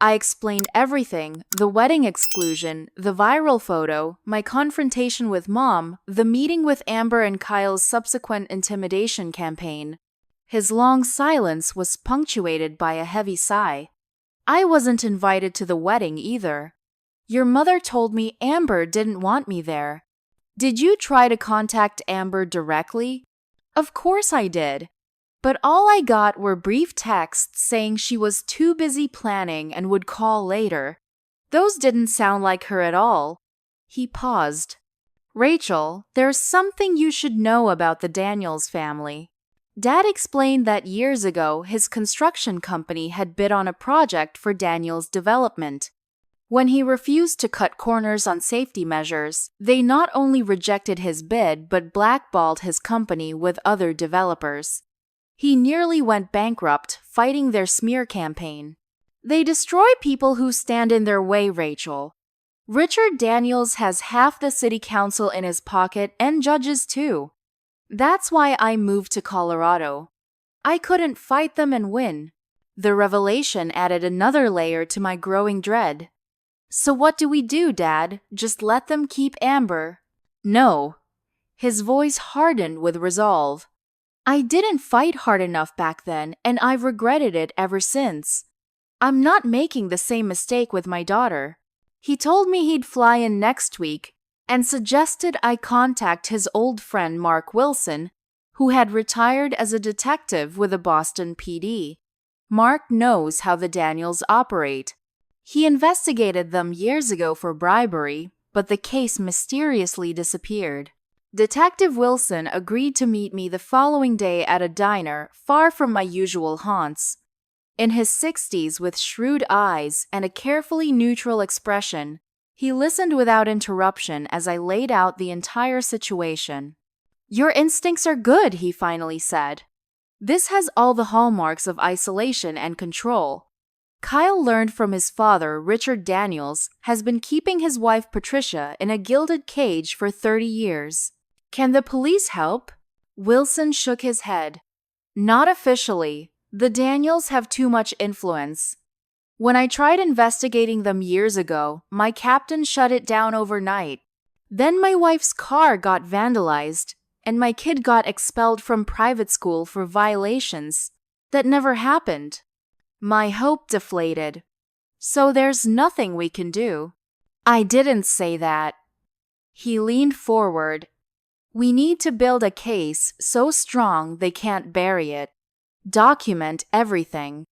I explained everything: the wedding exclusion, the viral photo, my confrontation with Mom, the meeting with Amber, and Kyle's subsequent intimidation campaign. His long silence was punctuated by a heavy sigh. I wasn't invited to the wedding either. Your mother told me Amber didn't want me there. Did you try to contact Amber directly? Of course I did. But all I got were brief texts saying she was too busy planning and would call later. Those didn't sound like her at all. He paused. Rachel, there's something you should know about the Daniels family. Dad explained that years ago his construction company had bid on a project for Daniels' development. When he refused to cut corners on safety measures, they not only rejected his bid but blackballed his company with other developers. He nearly went bankrupt fighting their smear campaign. They destroy people who stand in their way, Rachel. Richard Daniels has half the city council in his pocket and judges too. That's why I moved to Colorado. I couldn't fight them and win. The revelation added another layer to my growing dread. So what do we do, Dad? Just let them keep Amber? No. His voice hardened with resolve. I didn't fight hard enough back then, and I've regretted it ever since. I'm not making the same mistake with my daughter. He told me he'd fly in next week and suggested I contact his old friend Mark Wilson, who had retired as a detective with the Boston PD. Mark knows how the Daniels operate. He investigated them years ago for bribery, but the case mysteriously disappeared. Detective Wilson agreed to meet me the following day at a diner far from my usual haunts. In his 60s, with shrewd eyes and a carefully neutral expression, he listened without interruption as I laid out the entire situation. Your instincts are good, he finally said. This has all the hallmarks of isolation and control. Kyle learned from his father, Richard Daniels, has been keeping his wife Patricia in a gilded cage for 30 years. Can the police help? Wilson shook his head. Not officially. The Daniels have too much influence. When I tried investigating them years ago, my captain shut it down overnight. Then my wife's car got vandalized, and my kid got expelled from private school for violations. That never happened. My hope deflated. So there's nothing we can do. I didn't say that. He leaned forward. We need to build a case so strong they can't bury it. Document everything.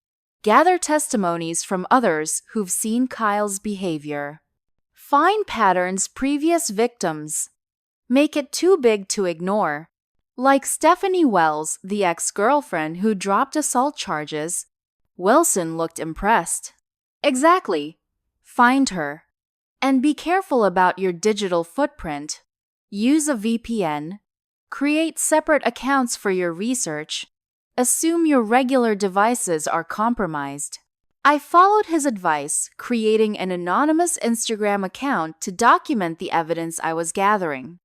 Gather testimonies from others who've seen Kyle's behavior. Find patterns, previous victims. Make it too big to ignore. Like Stephanie Wells, the ex-girlfriend who dropped assault charges. Wilson looked impressed. Exactly. Find her. And be careful about your digital footprint. Use a VPN. Create separate accounts for your research. Assume your regular devices are compromised. I followed his advice, creating an anonymous Instagram account to document the evidence I was gathering.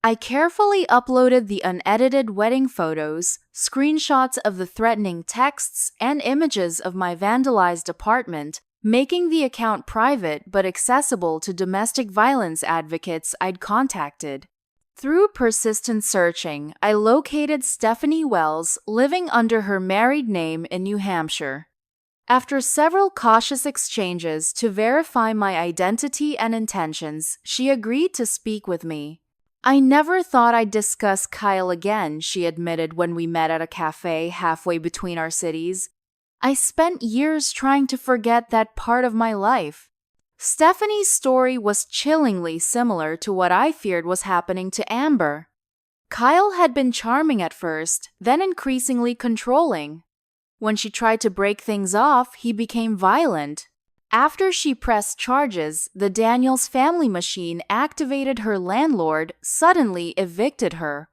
I carefully uploaded the unedited wedding photos, screenshots of the threatening texts, and images of my vandalized apartment, making the account private but accessible to domestic violence advocates I'd contacted. Through persistent searching, I located Stephanie Wells living under her married name in New Hampshire. After several cautious exchanges to verify my identity and intentions, she agreed to speak with me. I never thought I'd discuss Kyle again, she admitted when we met at a cafe halfway between our cities. I spent years trying to forget that part of my life. Stephanie's story was chillingly similar to what I feared was happening to Amber. Kyle had been charming at first, then increasingly controlling. When she tried to break things off, he became violent. After she pressed charges, the Daniels family machine activated her landlord, suddenly evicted her.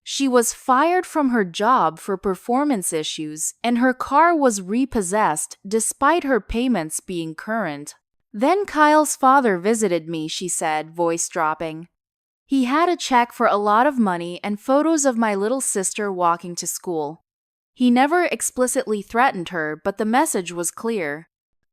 She was fired from her job for performance issues, and her car was repossessed despite her payments being current. Then Kyle's father visited me, she said, voice dropping. He had a check for a lot of money and photos of my little sister walking to school. He never explicitly threatened her, but the message was clear.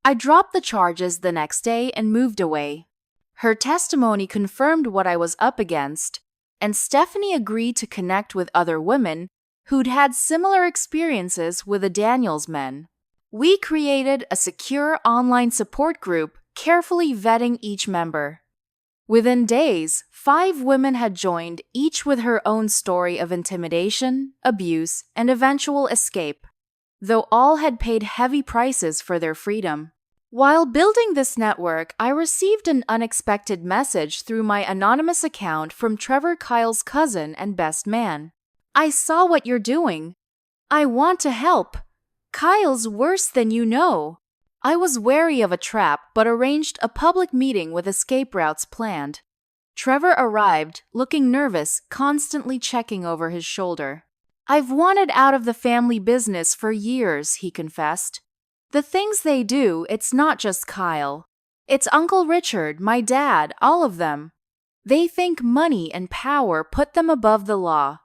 I dropped the charges the next day and moved away. Her testimony confirmed what I was up against, and Stephanie agreed to connect with other women who'd had similar experiences with the Daniels men. We created a secure online support group, carefully vetting each member. Within days, 5 women had joined, each with her own story of intimidation, abuse, and eventual escape, though all had paid heavy prices for their freedom. While building this network, I received an unexpected message through my anonymous account from Trevor Kyle's cousin and best man. "I saw what you're doing. I want to help. Kyle's worse than you know." I was wary of a trap but arranged a public meeting with escape routes planned. Trevor arrived, looking nervous, constantly checking over his shoulder. "I've wanted out of the family business for years," he confessed. "The things they do, it's not just Kyle. It's Uncle Richard, my dad, all of them. They think money and power put them above the law."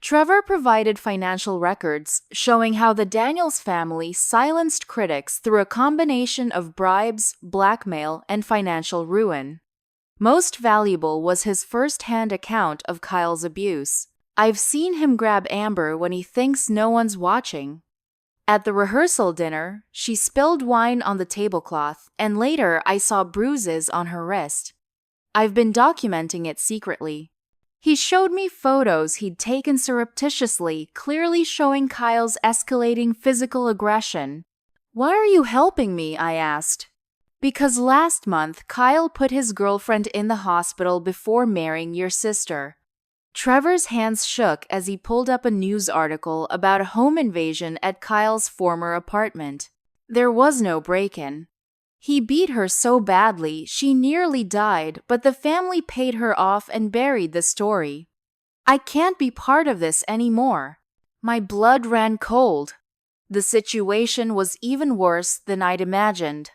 Trevor provided financial records showing how the Daniels family silenced critics through a combination of bribes, blackmail, and financial ruin. Most valuable was his first-hand account of Kyle's abuse. "I've seen him grab Amber when he thinks no one's watching. At the rehearsal dinner, she spilled wine on the tablecloth, and later I saw bruises on her wrist. I've been documenting it secretly." He showed me photos he'd taken surreptitiously, clearly showing Kyle's escalating physical aggression. "Why are you helping me?" I asked. "Because last month, Kyle put his girlfriend in the hospital before marrying your sister." Trevor's hands shook as he pulled up a news article about a home invasion at Kyle's former apartment. There was no break-in. "He beat her so badly, she nearly died, but the family paid her off and buried the story. I can't be part of this anymore." My blood ran cold. The situation was even worse than I'd imagined.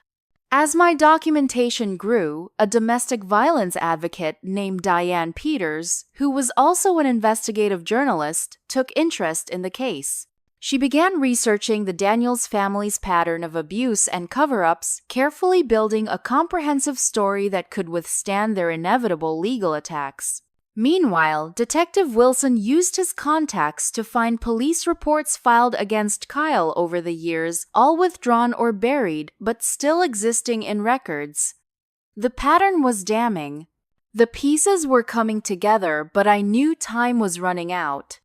As my documentation grew, a domestic violence advocate named Diane Peters, who was also an investigative journalist, took interest in the case. She began researching the Daniels family's pattern of abuse and cover-ups, carefully building a comprehensive story that could withstand their inevitable legal attacks. Meanwhile, Detective Wilson used his contacts to find police reports filed against Kyle over the years, all withdrawn or buried, but still existing in records. The pattern was damning. The pieces were coming together, but I knew time was running out.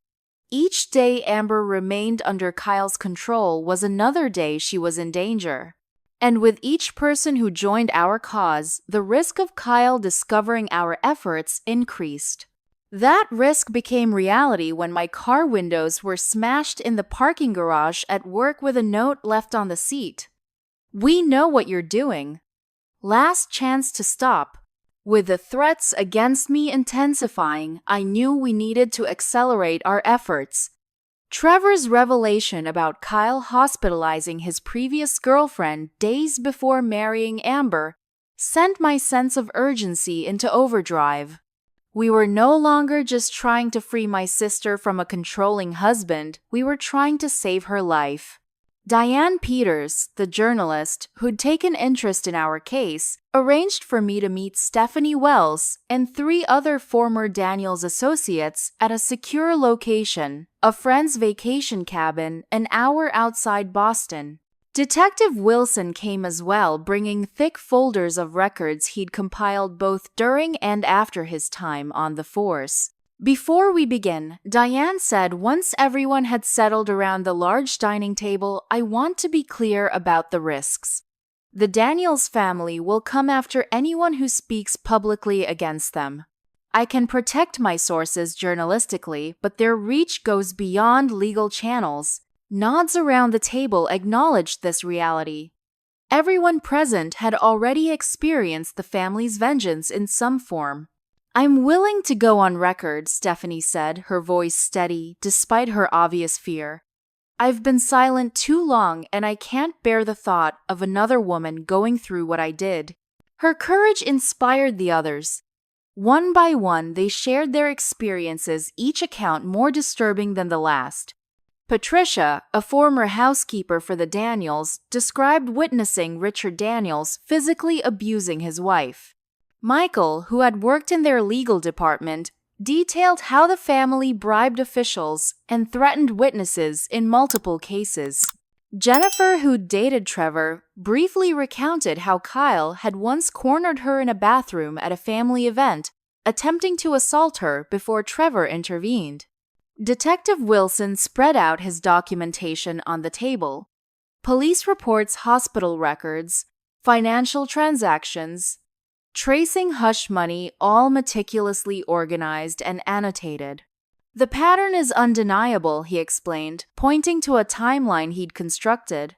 Each day Amber remained under Kyle's control was another day she was in danger. And with each person who joined our cause, the risk of Kyle discovering our efforts increased. That risk became reality when my car windows were smashed in the parking garage at work with a note left on the seat. "We know what you're doing. Last chance to stop." With the threats against me intensifying, I knew we needed to accelerate our efforts. Trevor's revelation about Kyle hospitalizing his previous girlfriend days before marrying Amber sent my sense of urgency into overdrive. We were no longer just trying to free my sister from a controlling husband, we were trying to save her life. Diane Peters, the journalist who'd taken interest in our case, arranged for me to meet Stephanie Wells and 3 other former Daniels associates at a secure location, a friend's vacation cabin an hour outside Boston. Detective Wilson came as well, bringing thick folders of records he'd compiled both during and after his time on the force. Before we begin, Diane said once everyone had settled around the large dining table, "I want to be clear about the risks. The Daniels family will come after anyone who speaks publicly against them. I can protect my sources journalistically, but their reach goes beyond legal channels." Nods around the table acknowledged this reality. Everyone present had already experienced the family's vengeance in some form. "I'm willing to go on record," Stephanie said, her voice steady, despite her obvious fear. "I've been silent too long, and I can't bear the thought of another woman going through what I did." Her courage inspired the others. One by one, they shared their experiences, each account more disturbing than the last. Patricia, a former housekeeper for the Daniels, described witnessing Richard Daniels physically abusing his wife. Michael, who had worked in their legal department, detailed how the family bribed officials and threatened witnesses in multiple cases. Jennifer, who dated Trevor, briefly recounted how Kyle had once cornered her in a bathroom at a family event, attempting to assault her before Trevor intervened. Detective Wilson spread out his documentation on the table. Police reports, hospital records, financial transactions, tracing hush money, all meticulously organized and annotated. The pattern is undeniable, he explained, pointing to a timeline he'd constructed.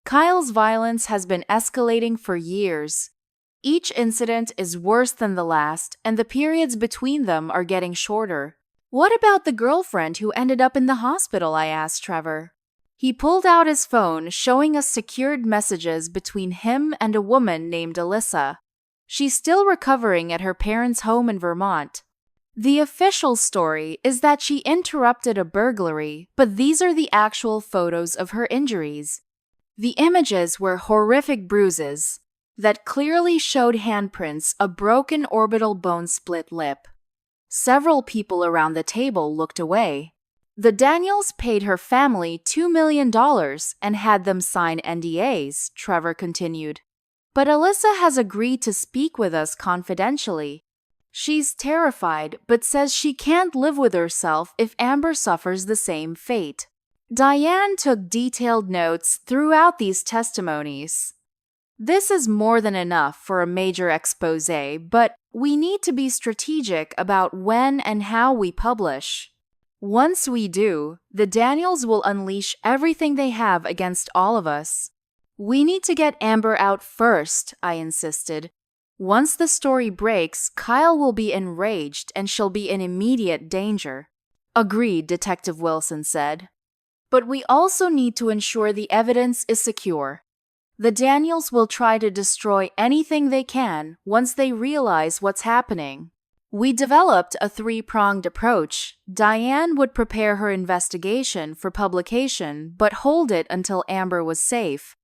Kyle's violence has been escalating for years. Each incident is worse than the last, and the periods between them are getting shorter. What about the girlfriend who ended up in the hospital? I asked Trevor. He pulled out his phone, showing us secured messages between him and a woman named Alyssa. She's still recovering at her parents' home in Vermont. The official story is that she interrupted a burglary, but these are the actual photos of her injuries. The images were horrific bruises that clearly showed handprints, a broken orbital bone, split lip. Several people around the table looked away. The Daniels paid her family $2 million and had them sign NDAs, Trevor continued. But Alyssa has agreed to speak with us confidentially. She's terrified, but says she can't live with herself if Amber suffers the same fate. Diane took detailed notes throughout these testimonies. This is more than enough for a major expose, but we need to be strategic about when and how we publish. Once we do, the Daniels will unleash everything they have against all of us. We need to get Amber out first, I insisted. Once the story breaks, Kyle will be enraged and she'll be in immediate danger. Agreed, Detective Wilson said. But we also need to ensure the evidence is secure. The Daniels will try to destroy anything they can once they realize what's happening. We developed a three-pronged approach. Diane would prepare her investigation for publication, but hold it until Amber was safe.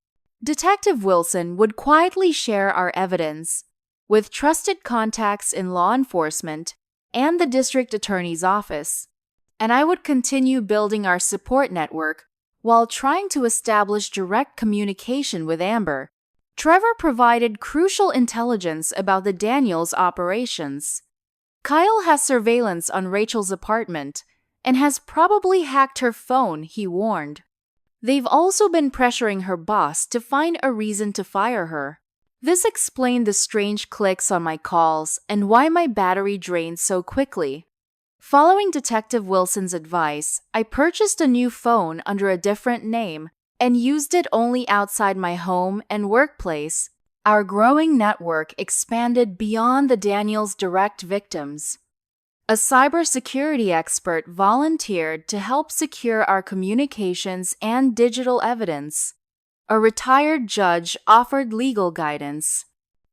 Detective Wilson would quietly share our evidence with trusted contacts in law enforcement and the district attorney's office, and I would continue building our support network while trying to establish direct communication with Amber. Trevor provided crucial intelligence about the Daniels' operations. Kyle has surveillance on Rachel's apartment and has probably hacked her phone, he warned. They've also been pressuring her boss to find a reason to fire her. This explained the strange clicks on my calls and why my battery drained so quickly. Following Detective Wilson's advice, I purchased a new phone under a different name and used it only outside my home and workplace. Our growing network expanded beyond the Daniels' direct victims. A cybersecurity expert volunteered to help secure our communications and digital evidence. A retired judge offered legal guidance.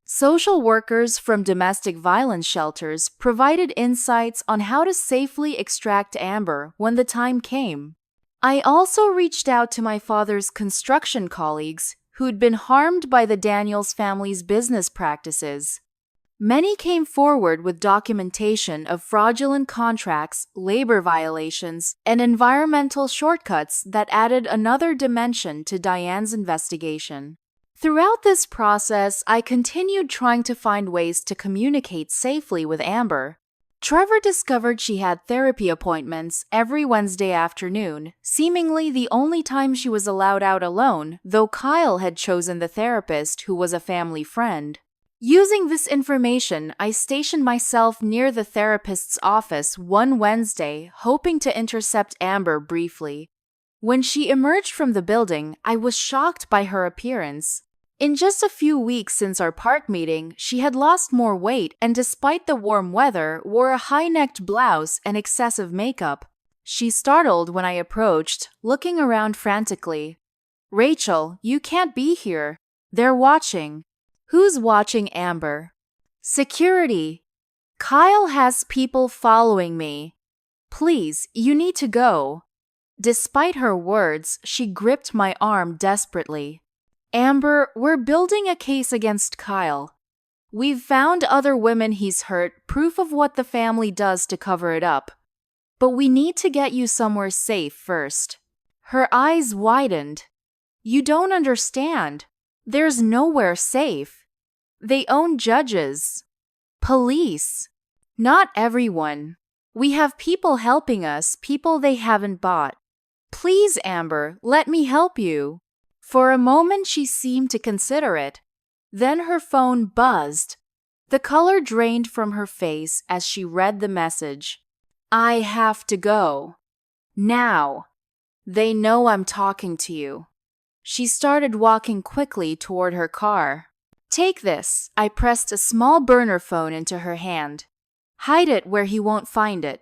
Social workers from domestic violence shelters provided insights on how to safely extract Amber when the time came. I also reached out to my father's construction colleagues who'd been harmed by the Daniels family's business practices. Many came forward with documentation of fraudulent contracts, labor violations, and environmental shortcuts that added another dimension to Diane's investigation. Throughout this process, I continued trying to find ways to communicate safely with Amber. Trevor discovered she had therapy appointments every Wednesday afternoon, seemingly the only time she was allowed out alone, though Kyle had chosen the therapist who was a family friend. Using this information, I stationed myself near the therapist's office one Wednesday, hoping to intercept Amber briefly. When she emerged from the building, I was shocked by her appearance. In just a few weeks since our park meeting, she had lost more weight and, despite the warm weather, wore a high-necked blouse and excessive makeup. She startled when I approached, looking around frantically. "Rachel, you can't be here. They're watching." "Who's watching, Amber?" "Security." Kyle has people following me. Please, you need to go. Despite her words, she gripped my arm desperately. Amber, we're building a case against Kyle. We've found other women he's hurt, proof of what the family does to cover it up. But we need to get you somewhere safe first. Her eyes widened. You don't understand. There's nowhere safe. They own judges. Police. Not everyone. We have people helping us, people they haven't bought. Please, Amber, let me help you. For a moment she seemed to consider it. Then her phone buzzed. The color drained from her face as she read the message. I have to go. Now. They know I'm talking to you. She started walking quickly toward her car. Take this. I pressed a small burner phone into her hand. Hide it where he won't find it.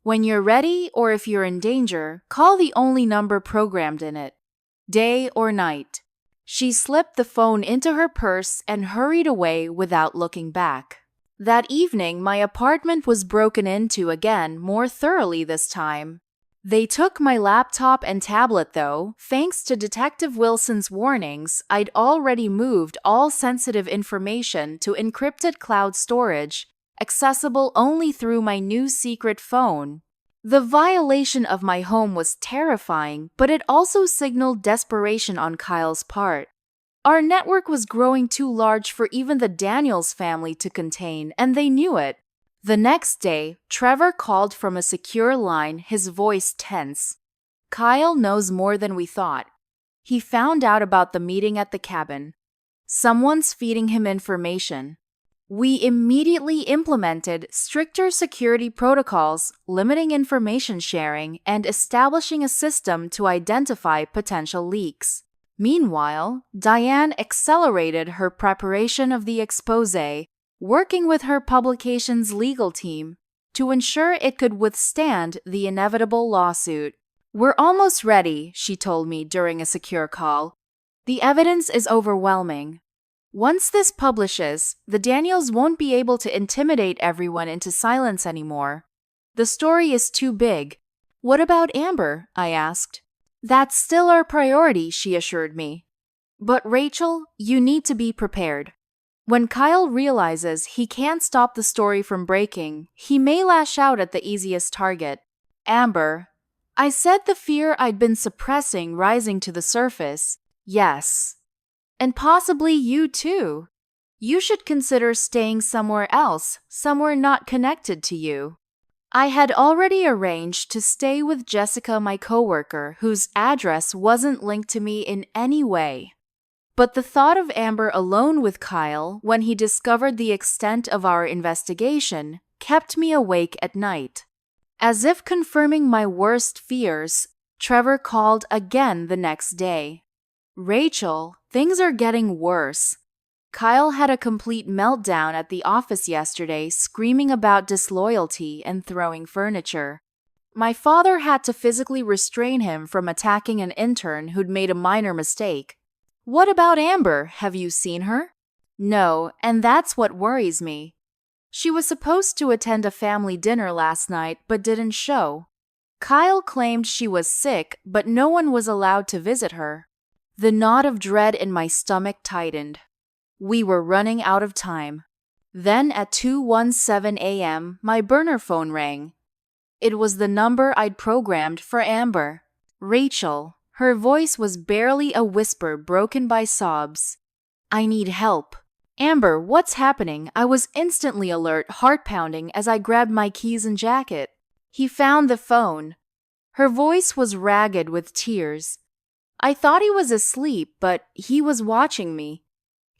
When you're ready or if you're in danger, call the only number programmed in it. Day or night. She slipped the phone into her purse and hurried away without looking back. That evening, my apartment was broken into again, more thoroughly this time. They took my laptop and tablet though. Thanks to Detective Wilson's warnings, I'd already moved all sensitive information to encrypted cloud storage, accessible only through my new secret phone. The violation of my home was terrifying, but it also signaled desperation on Kyle's part. Our network was growing too large for even the Daniels family to contain, and they knew it. The next day, Trevor called from a secure line, his voice tense. Kyle knows more than we thought. He found out about the meeting at the cabin. Someone's feeding him information. We immediately implemented stricter security protocols, limiting information sharing, and establishing a system to identify potential leaks. Meanwhile, Diane accelerated her preparation of the exposé, working with her publication's legal team to ensure it could withstand the inevitable lawsuit. We're almost ready, she told me during a secure call. The evidence is overwhelming. Once this publishes, the Daniels won't be able to intimidate everyone into silence anymore. The story is too big. What about Amber? I asked. That's still our priority, she assured me. But Rachel, you need to be prepared. When Kyle realizes he can't stop the story from breaking, he may lash out at the easiest target. Amber. I said the fear I'd been suppressing rising to the surface. Yes. And possibly you too. You should consider staying somewhere else, somewhere not connected to you. I had already arranged to stay with Jessica, my coworker, whose address wasn't linked to me in any way. But the thought of Amber alone with Kyle when he discovered the extent of our investigation kept me awake at night. As if confirming my worst fears, Trevor called again the next day. Rachel, things are getting worse. Kyle had a complete meltdown at the office yesterday, screaming about disloyalty and throwing furniture. My father had to physically restrain him from attacking an intern who'd made a minor mistake. What about Amber? Have you seen her? No, and that's what worries me. She was supposed to attend a family dinner last night, but didn't show. Kyle claimed she was sick, but no one was allowed to visit her. The knot of dread in my stomach tightened. We were running out of time. Then at 2:17 a.m., my burner phone rang. It was the number I'd programmed for Amber. Rachel. Her voice was barely a whisper broken by sobs. I need help. Amber, what's happening? I was instantly alert, heart pounding as I grabbed my keys and jacket. He found the phone. Her voice was ragged with tears. I thought he was asleep, but he was watching me.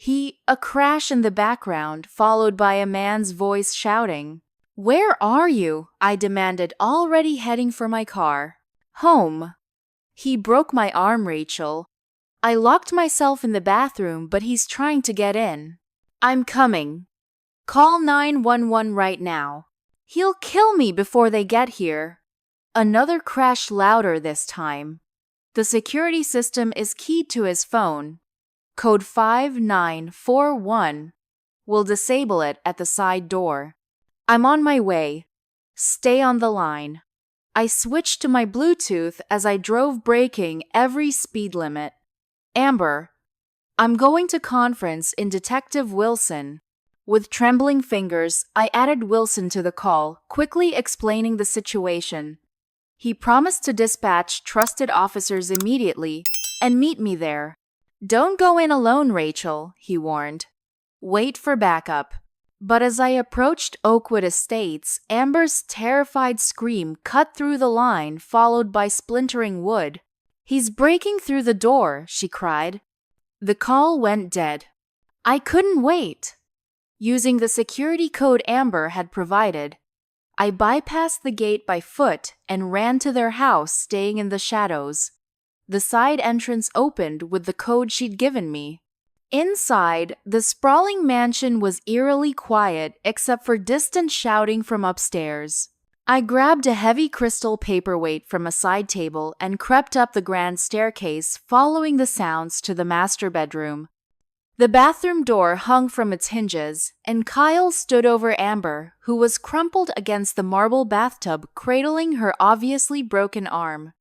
A crash in the background, followed by a man's voice shouting. Where are you? I demanded, already heading for my car. Home. He broke my arm, Rachel. I locked myself in the bathroom, but he's trying to get in. I'm coming. Call 911 right now. He'll kill me before they get here. Another crash, louder this time. The security system is keyed to his phone. Code 5941. We'll disable it at the side door. I'm on my way. Stay on the line. I switched to my Bluetooth as I drove, breaking every speed limit. Amber, I'm going to conference in Detective Wilson. With trembling fingers, I added Wilson to the call, quickly explaining the situation. He promised to dispatch trusted officers immediately and meet me there. Don't go in alone, Rachel, he warned. Wait for backup. But as I approached Oakwood Estates, Amber's terrified scream cut through the line, followed by splintering wood. He's breaking through the door, she cried. The call went dead. I couldn't wait. Using the security code Amber had provided, I bypassed the gate by foot and ran to their house, staying in the shadows. The side entrance opened with the code she'd given me. Inside, the sprawling mansion was eerily quiet except for distant shouting from upstairs. I grabbed a heavy crystal paperweight from a side table and crept up the grand staircase, following the sounds to the master bedroom. The bathroom door hung from its hinges, and Kyle stood over Amber, who was crumpled against the marble bathtub, cradling her obviously broken arm.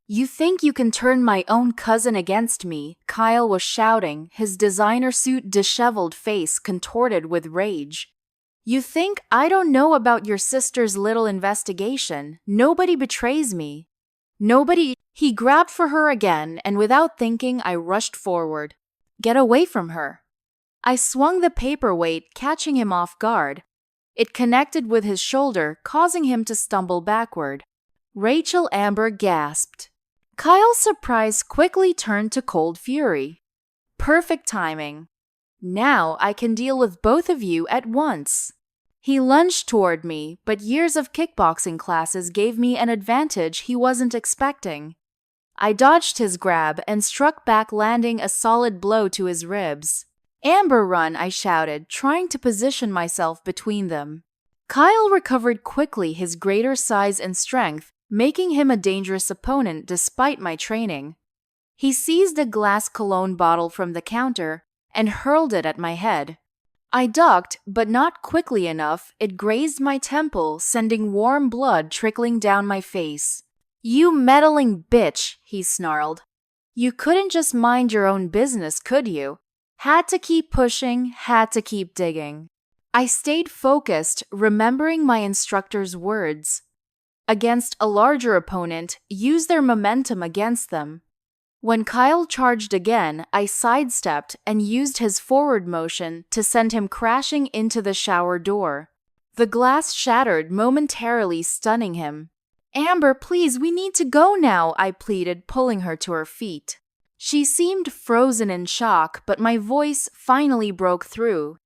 You think you can turn my own cousin against me, Kyle was shouting, his designer suit disheveled face contorted with rage. You think I don't know about your sister's little investigation? Nobody betrays me. Nobody. He grabbed for her again, and without thinking, I rushed forward. Get away from her. I swung the paperweight, catching him off guard. It connected with his shoulder, causing him to stumble backward. Rachel Amber gasped. Kyle's surprise quickly turned to cold fury. Perfect timing. Now I can deal with both of you at once. He lunged toward me, but years of kickboxing classes gave me an advantage he wasn't expecting. I dodged his grab and struck back, landing a solid blow to his ribs. Amber, run, I shouted, trying to position myself between them. Kyle recovered quickly, his greater size and strength, making him a dangerous opponent despite my training. He seized a glass cologne bottle from the counter and hurled it at my head. I ducked, but not quickly enough. It grazed my temple, sending warm blood trickling down my face. You meddling bitch, he snarled. You couldn't just mind your own business, could you? Had to keep pushing, had to keep digging. I stayed focused, remembering my instructor's words. Against a larger opponent, use their momentum against them. When Kyle charged again, I sidestepped and used his forward motion to send him crashing into the shower door. The glass shattered, momentarily stunning him. Amber, please, we need to go now, I pleaded, pulling her to her feet. She seemed frozen in shock, but my voice finally broke through.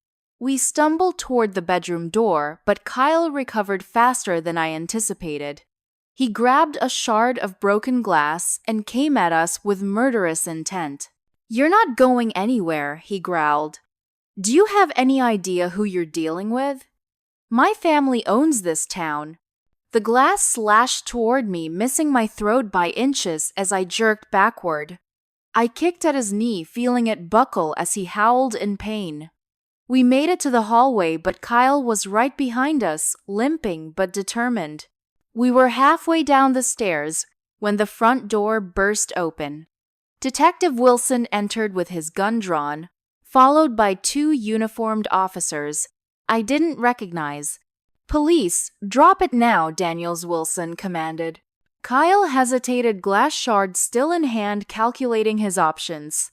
We stumbled toward the bedroom door, but Kyle recovered faster than I anticipated. He grabbed a shard of broken glass and came at us with murderous intent. You're not going anywhere, he growled. Do you have any idea who you're dealing with? My family owns this town. The glass slashed toward me, missing my throat by inches as I jerked backward. I kicked at his knee, feeling it buckle as he howled in pain. We made it to the hallway, but Kyle was right behind us, limping but determined. We were halfway down the stairs when the front door burst open. Detective Wilson entered with his gun drawn, followed by two uniformed officers I didn't recognize. Police, drop it now, Daniels Wilson commanded. Kyle hesitated, glass shard still in hand, calculating his options.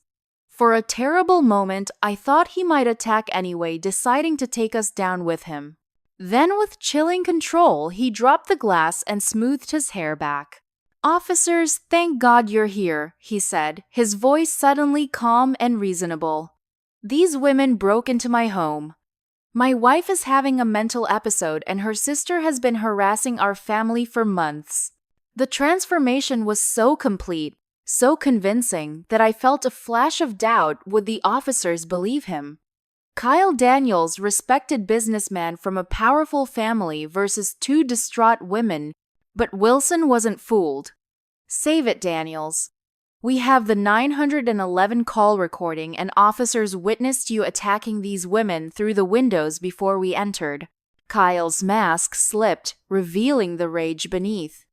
For a terrible moment, I thought he might attack anyway, deciding to take us down with him. Then, with chilling control, he dropped the glass and smoothed his hair back. Officers, thank God you're here, he said, his voice suddenly calm and reasonable. These women broke into my home. My wife is having a mental episode and her sister has been harassing our family for months. The transformation was so complete, so convincing, that I felt a flash of doubt. Would the officers believe him? Kyle Daniels, respected businessman from a powerful family versus two distraught women, but Wilson wasn't fooled. Save it, Daniels. We have the 911 call recording and officers witnessed you attacking these women through the windows before we entered. Kyle's mask slipped, revealing the rage beneath.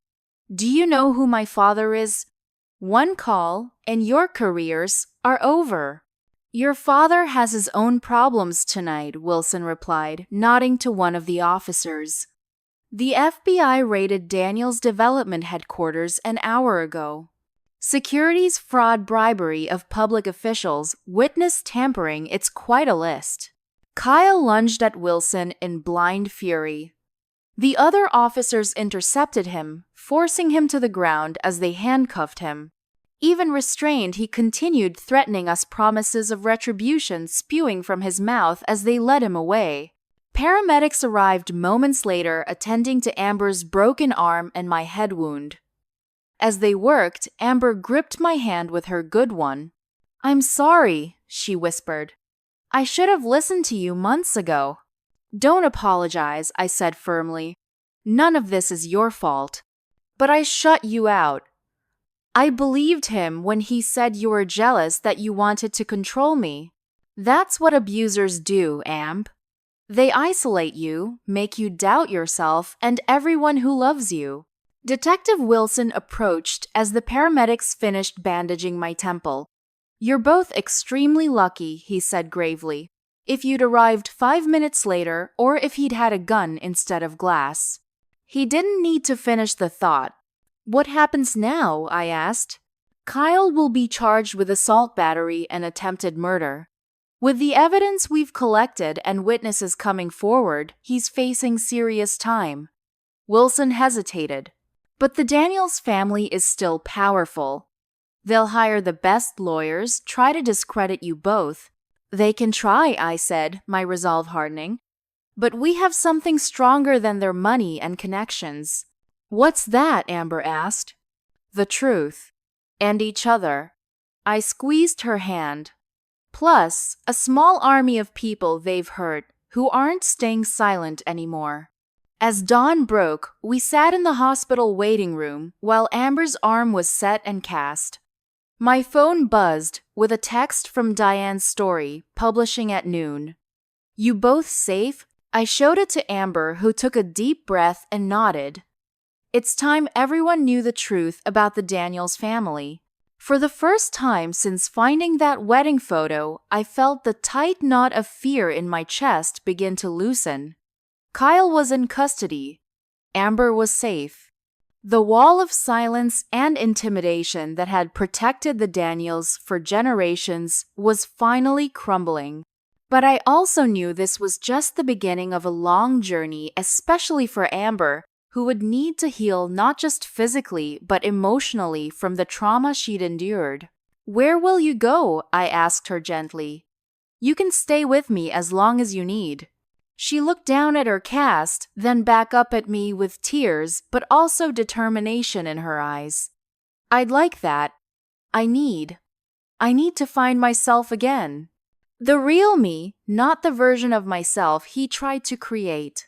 Do you know who my father is? One call, and your careers are over. Your father has his own problems tonight, Wilson replied, nodding to one of the officers. The FBI raided Daniel's development headquarters an hour ago. Securities fraud, bribery of public officials, witness tampering, it's quite a list. Kyle lunged at Wilson in blind fury. The other officers intercepted him, forcing him to the ground as they handcuffed him. Even restrained, he continued threatening us, promises of retribution spewing from his mouth as they led him away. Paramedics arrived moments later, attending to Amber's broken arm and my head wound. As they worked, Amber gripped my hand with her good one. I'm sorry, she whispered. I should have listened to you months ago. Don't apologize, I said firmly. None of this is your fault. But I shut you out. I believed him when he said you were jealous, that you wanted to control me. That's what abusers do, Amb. They isolate you, make you doubt yourself and everyone who loves you. Detective Wilson approached as the paramedics finished bandaging my temple. You're both extremely lucky, he said gravely. If you'd arrived 5 minutes later, or if he'd had a gun instead of glass. He didn't need to finish the thought. What happens now? I asked. Kyle will be charged with assault, battery, and attempted murder. With the evidence we've collected and witnesses coming forward, he's facing serious time. Wilson hesitated. But the Daniels family is still powerful. They'll hire the best lawyers, try to discredit you both. They can try, I said, my resolve hardening. But we have something stronger than their money and connections. What's that? Amber asked. The truth. And each other. I squeezed her hand. Plus, a small army of people they've hurt who aren't staying silent anymore. As dawn broke, we sat in the hospital waiting room while Amber's arm was set and cast. My phone buzzed with a text from Diane's story, publishing at noon. You both safe? I showed it to Amber, who took a deep breath and nodded. It's time everyone knew the truth about the Daniels family. For the first time since finding that wedding photo, I felt the tight knot of fear in my chest begin to loosen. Kyle was in custody. Amber was safe. The wall of silence and intimidation that had protected the Daniels for generations was finally crumbling. But I also knew this was just the beginning of a long journey, especially for Amber, who would need to heal not just physically but emotionally from the trauma she'd endured. Where will you go? I asked her gently. You can stay with me as long as you need. She looked down at her cast, then back up at me with tears, but also determination in her eyes. I'd like that. I need to find myself again. The real me, not the version of myself he tried to create.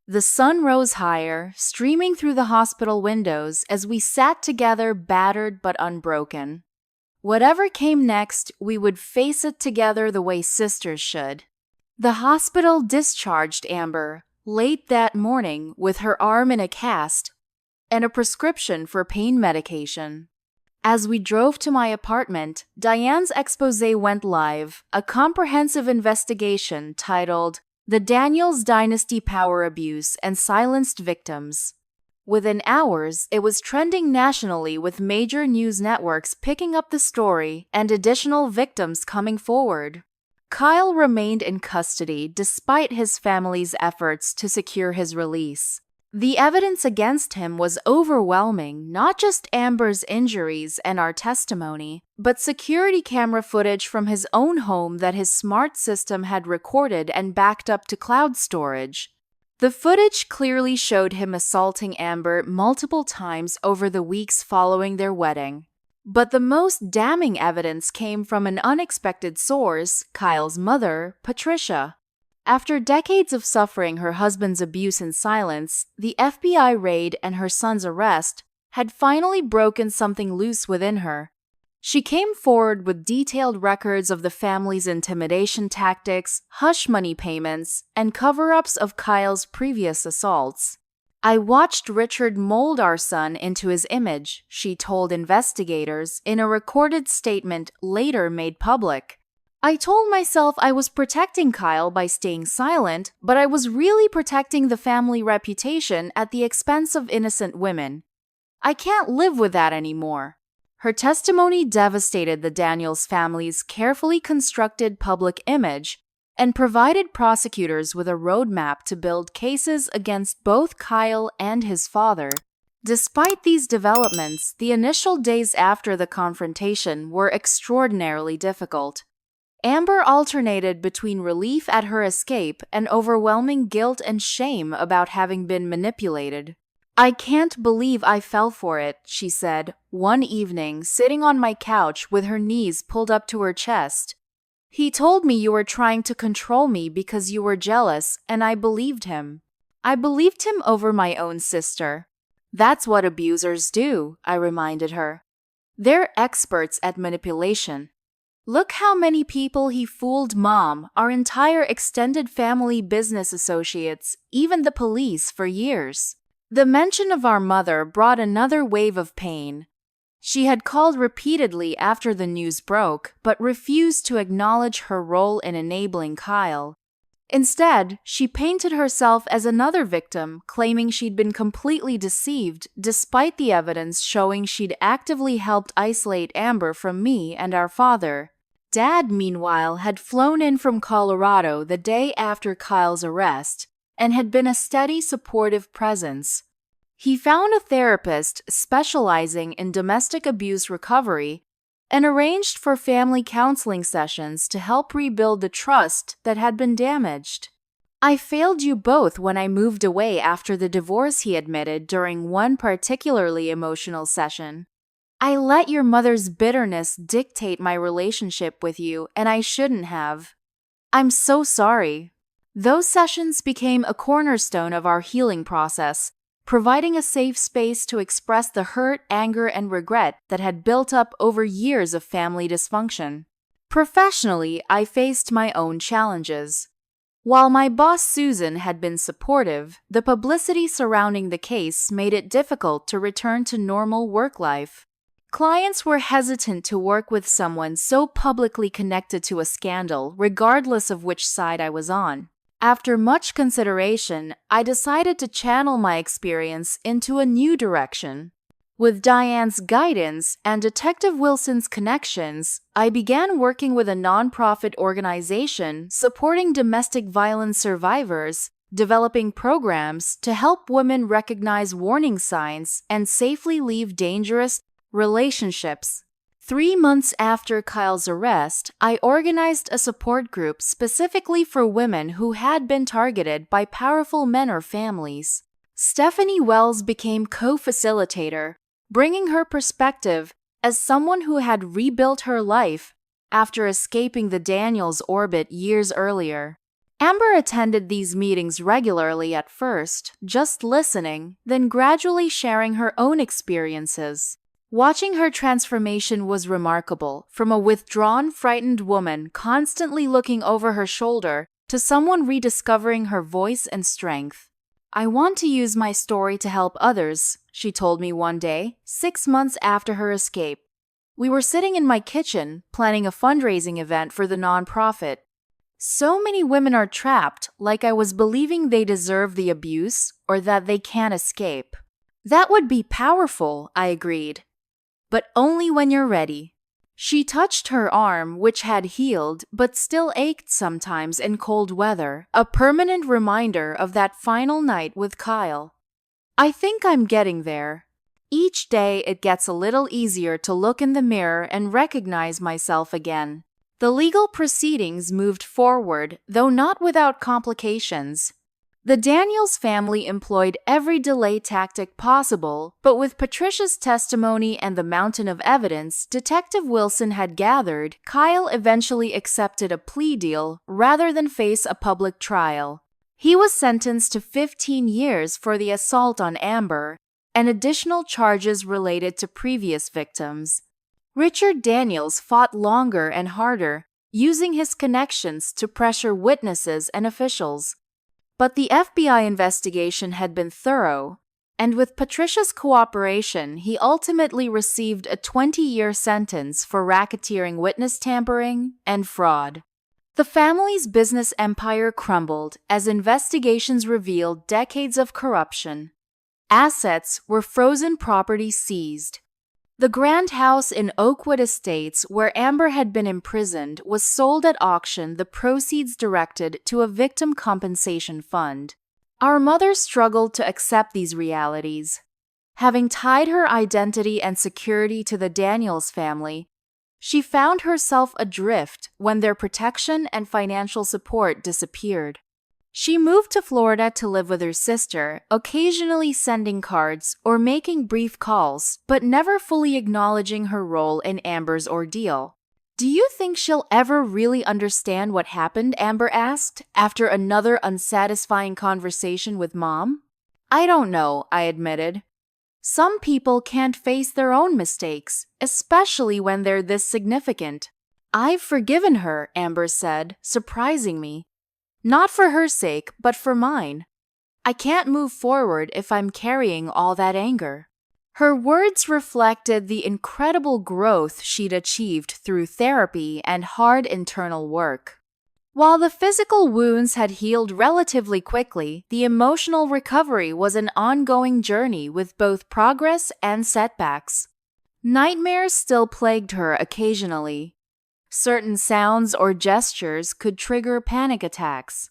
The sun rose higher, streaming through the hospital windows as we sat together, battered but unbroken. Whatever came next, we would face it together the way sisters should. The hospital discharged Amber late that morning with her arm in a cast and a prescription for pain medication. As we drove to my apartment, Diane's exposé went live, a comprehensive investigation titled The Daniels Dynasty Power Abuse and Silenced Victims. Within hours, it was trending nationally with major news networks picking up the story and additional victims coming forward. Kyle remained in custody despite his family's efforts to secure his release. The evidence against him was overwhelming, not just Amber's injuries and our testimony, but security camera footage from his own home that his smart system had recorded and backed up to cloud storage. The footage clearly showed him assaulting Amber multiple times over the weeks following their wedding. But the most damning evidence came from an unexpected source, Kyle's mother, Patricia. After decades of suffering her husband's abuse in silence, the FBI raid and her son's arrest had finally broken something loose within her. She came forward with detailed records of the family's intimidation tactics, hush money payments, and cover-ups of Kyle's previous assaults. "I watched Richard mold our son into his image," she told investigators in a recorded statement later made public. "I told myself I was protecting Kyle by staying silent, but I was really protecting the family reputation at the expense of innocent women. I can't live with that anymore." Her testimony devastated the Daniels family's carefully constructed public image and provided prosecutors with a roadmap to build cases against both Kyle and his father. Despite these developments, the initial days after the confrontation were extraordinarily difficult. Amber alternated between relief at her escape and overwhelming guilt and shame about having been manipulated. "I can't believe I fell for it," she said, one evening sitting on my couch with her knees pulled up to her chest. "He told me you were trying to control me because you were jealous, and I believed him. I believed him over my own sister." "That's what abusers do," I reminded her. "They're experts at manipulation. Look how many people he fooled: Mom, our entire extended family, business associates, even the police for years." The mention of our mother brought another wave of pain. She had called repeatedly after the news broke, but refused to acknowledge her role in enabling Kyle. Instead, she painted herself as another victim, claiming she'd been completely deceived, despite the evidence showing she'd actively helped isolate Amber from me and our father. Dad, meanwhile, had flown in from Colorado the day after Kyle's arrest and had been a steady, supportive presence. He found a therapist specializing in domestic abuse recovery and arranged for family counseling sessions to help rebuild the trust that had been damaged. "I failed you both when I moved away after the divorce," he admitted during one particularly emotional session. "I let your mother's bitterness dictate my relationship with you, and I shouldn't have. I'm so sorry." Those sessions became a cornerstone of our healing process, providing a safe space to express the hurt, anger, and regret that had built up over years of family dysfunction. Professionally, I faced my own challenges. While my boss Susan had been supportive, the publicity surrounding the case made it difficult to return to normal work life. Clients were hesitant to work with someone so publicly connected to a scandal, regardless of which side I was on. After much consideration, I decided to channel my experience into a new direction. With Diane's guidance and Detective Wilson's connections, I began working with a nonprofit organization supporting domestic violence survivors, developing programs to help women recognize warning signs and safely leave dangerous relationships. 3 months after Kyle's arrest, I organized a support group specifically for women who had been targeted by powerful men or families. Stephanie Wells became co-facilitator, bringing her perspective as someone who had rebuilt her life after escaping the Daniels orbit years earlier. Amber attended these meetings regularly at first, just listening, then gradually sharing her own experiences. Watching her transformation was remarkable, from a withdrawn, frightened woman constantly looking over her shoulder to someone rediscovering her voice and strength. "I want to use my story to help others," she told me one day, 6 months after her escape. We were sitting in my kitchen, planning a fundraising event for the nonprofit. "So many women are trapped, like I was believing they deserve the abuse or that they can't escape." "That would be powerful," I agreed. "But only when you're ready." She touched her arm, which had healed but still ached sometimes in cold weather, a permanent reminder of that final night with Kyle. "I think I'm getting there. Each day it gets a little easier to look in the mirror and recognize myself again." The legal proceedings moved forward, though not without complications. The Daniels family employed every delay tactic possible, but with Patricia's testimony and the mountain of evidence Detective Wilson had gathered, Kyle eventually accepted a plea deal rather than face a public trial. He was sentenced to 15 years for the assault on Amber and additional charges related to previous victims. Richard Daniels fought longer and harder, using his connections to pressure witnesses and officials. But the FBI investigation had been thorough, and with Patricia's cooperation, he ultimately received a 20-year sentence for racketeering, witness tampering, and fraud. The family's business empire crumbled as investigations revealed decades of corruption. Assets were frozen, property seized. The grand house in Oakwood Estates, where Amber had been imprisoned, was sold at auction, the proceeds directed to a victim compensation fund. Our mother struggled to accept these realities. Having tied her identity and security to the Daniels family, she found herself adrift when their protection and financial support disappeared. She moved to Florida to live with her sister, occasionally sending cards or making brief calls, but never fully acknowledging her role in Amber's ordeal. "Do you think she'll ever really understand what happened?" Amber asked, after another unsatisfying conversation with Mom. "I don't know," I admitted. "Some people can't face their own mistakes, especially when they're this significant." "I've forgiven her," Amber said, surprising me. "Not for her sake, but for mine. I can't move forward if I'm carrying all that anger." Her words reflected the incredible growth she'd achieved through therapy and hard internal work. While the physical wounds had healed relatively quickly, the emotional recovery was an ongoing journey with both progress and setbacks. Nightmares still plagued her occasionally. Certain sounds or gestures could trigger panic attacks.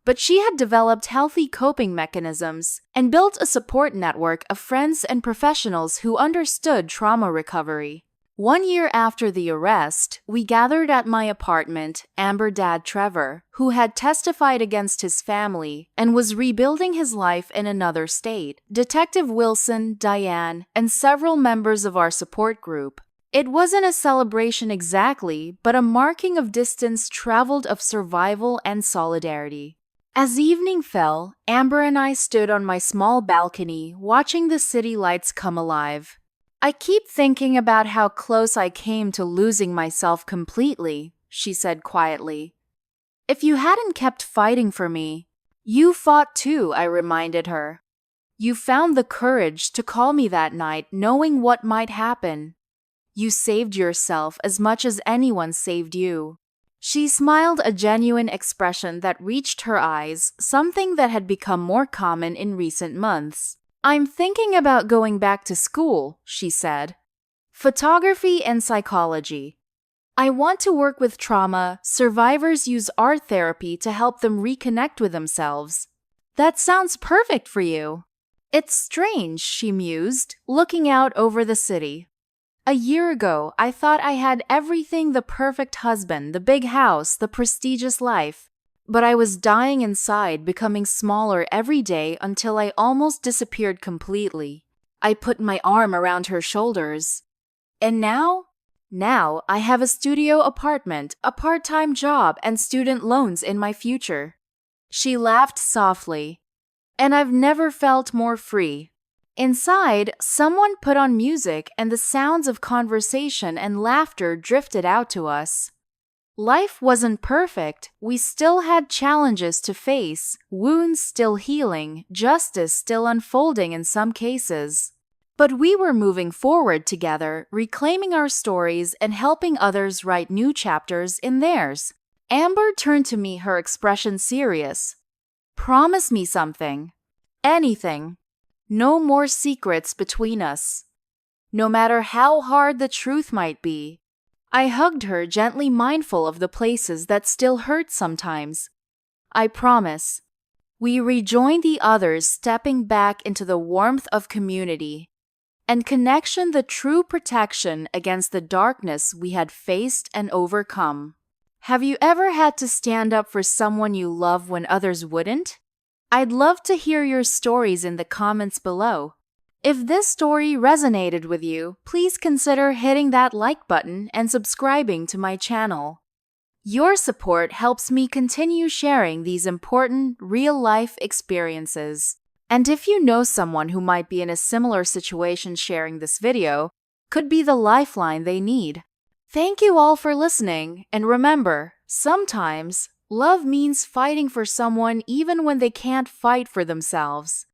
But she had developed healthy coping mechanisms and built a support network of friends and professionals who understood trauma recovery. 1 year after the arrest, we gathered at my apartment Amber's dad Trevor, who had testified against his family and was rebuilding his life in another state, Detective Wilson, Diane, and several members of our support group. It wasn't a celebration exactly, but a marking of distance traveled of survival and solidarity. As evening fell, Amber and I stood on my small balcony, watching the city lights come alive. "I keep thinking about how close I came to losing myself completely," she said quietly. "If you hadn't kept fighting for me—" "You fought too," I reminded her. "You found the courage to call me that night, knowing what might happen. You saved yourself as much as anyone saved you." She smiled, a genuine expression that reached her eyes, something that had become more common in recent months. "I'm thinking about going back to school," she said. "Photography and psychology. I want to work with trauma. Survivors use art therapy to help them reconnect with themselves." "That sounds perfect for you." "It's strange," she mused, looking out over the city. "A year ago, I thought I had everything: the perfect husband, the big house, the prestigious life. But I was dying inside, becoming smaller every day until I almost disappeared completely." I put my arm around her shoulders. "And now?" "Now, I have a studio apartment, a part-time job, and student loans in my future." She laughed softly. "And I've never felt more free." Inside, someone put on music and the sounds of conversation and laughter drifted out to us. Life wasn't perfect. We still had challenges to face, wounds still healing, justice still unfolding in some cases. But we were moving forward together, reclaiming our stories and helping others write new chapters in theirs. Amber turned to me, her expression serious. "Promise me something." "Anything. No more secrets between us. No matter how hard the truth might be." I hugged her, gently, mindful of the places that still hurt sometimes. "I promise." We rejoined the others, stepping back into the warmth of community and connection, the true protection against the darkness we had faced and overcome. Have you ever had to stand up for someone you love when others wouldn't? I'd love to hear your stories in the comments below. If this story resonated with you, please consider hitting that like button and subscribing to my channel. Your support helps me continue sharing these important, real-life experiences. And if you know someone who might be in a similar situation sharing this video, could be the lifeline they need. Thank you all for listening, and remember, sometimes love means fighting for someone even when they can't fight for themselves.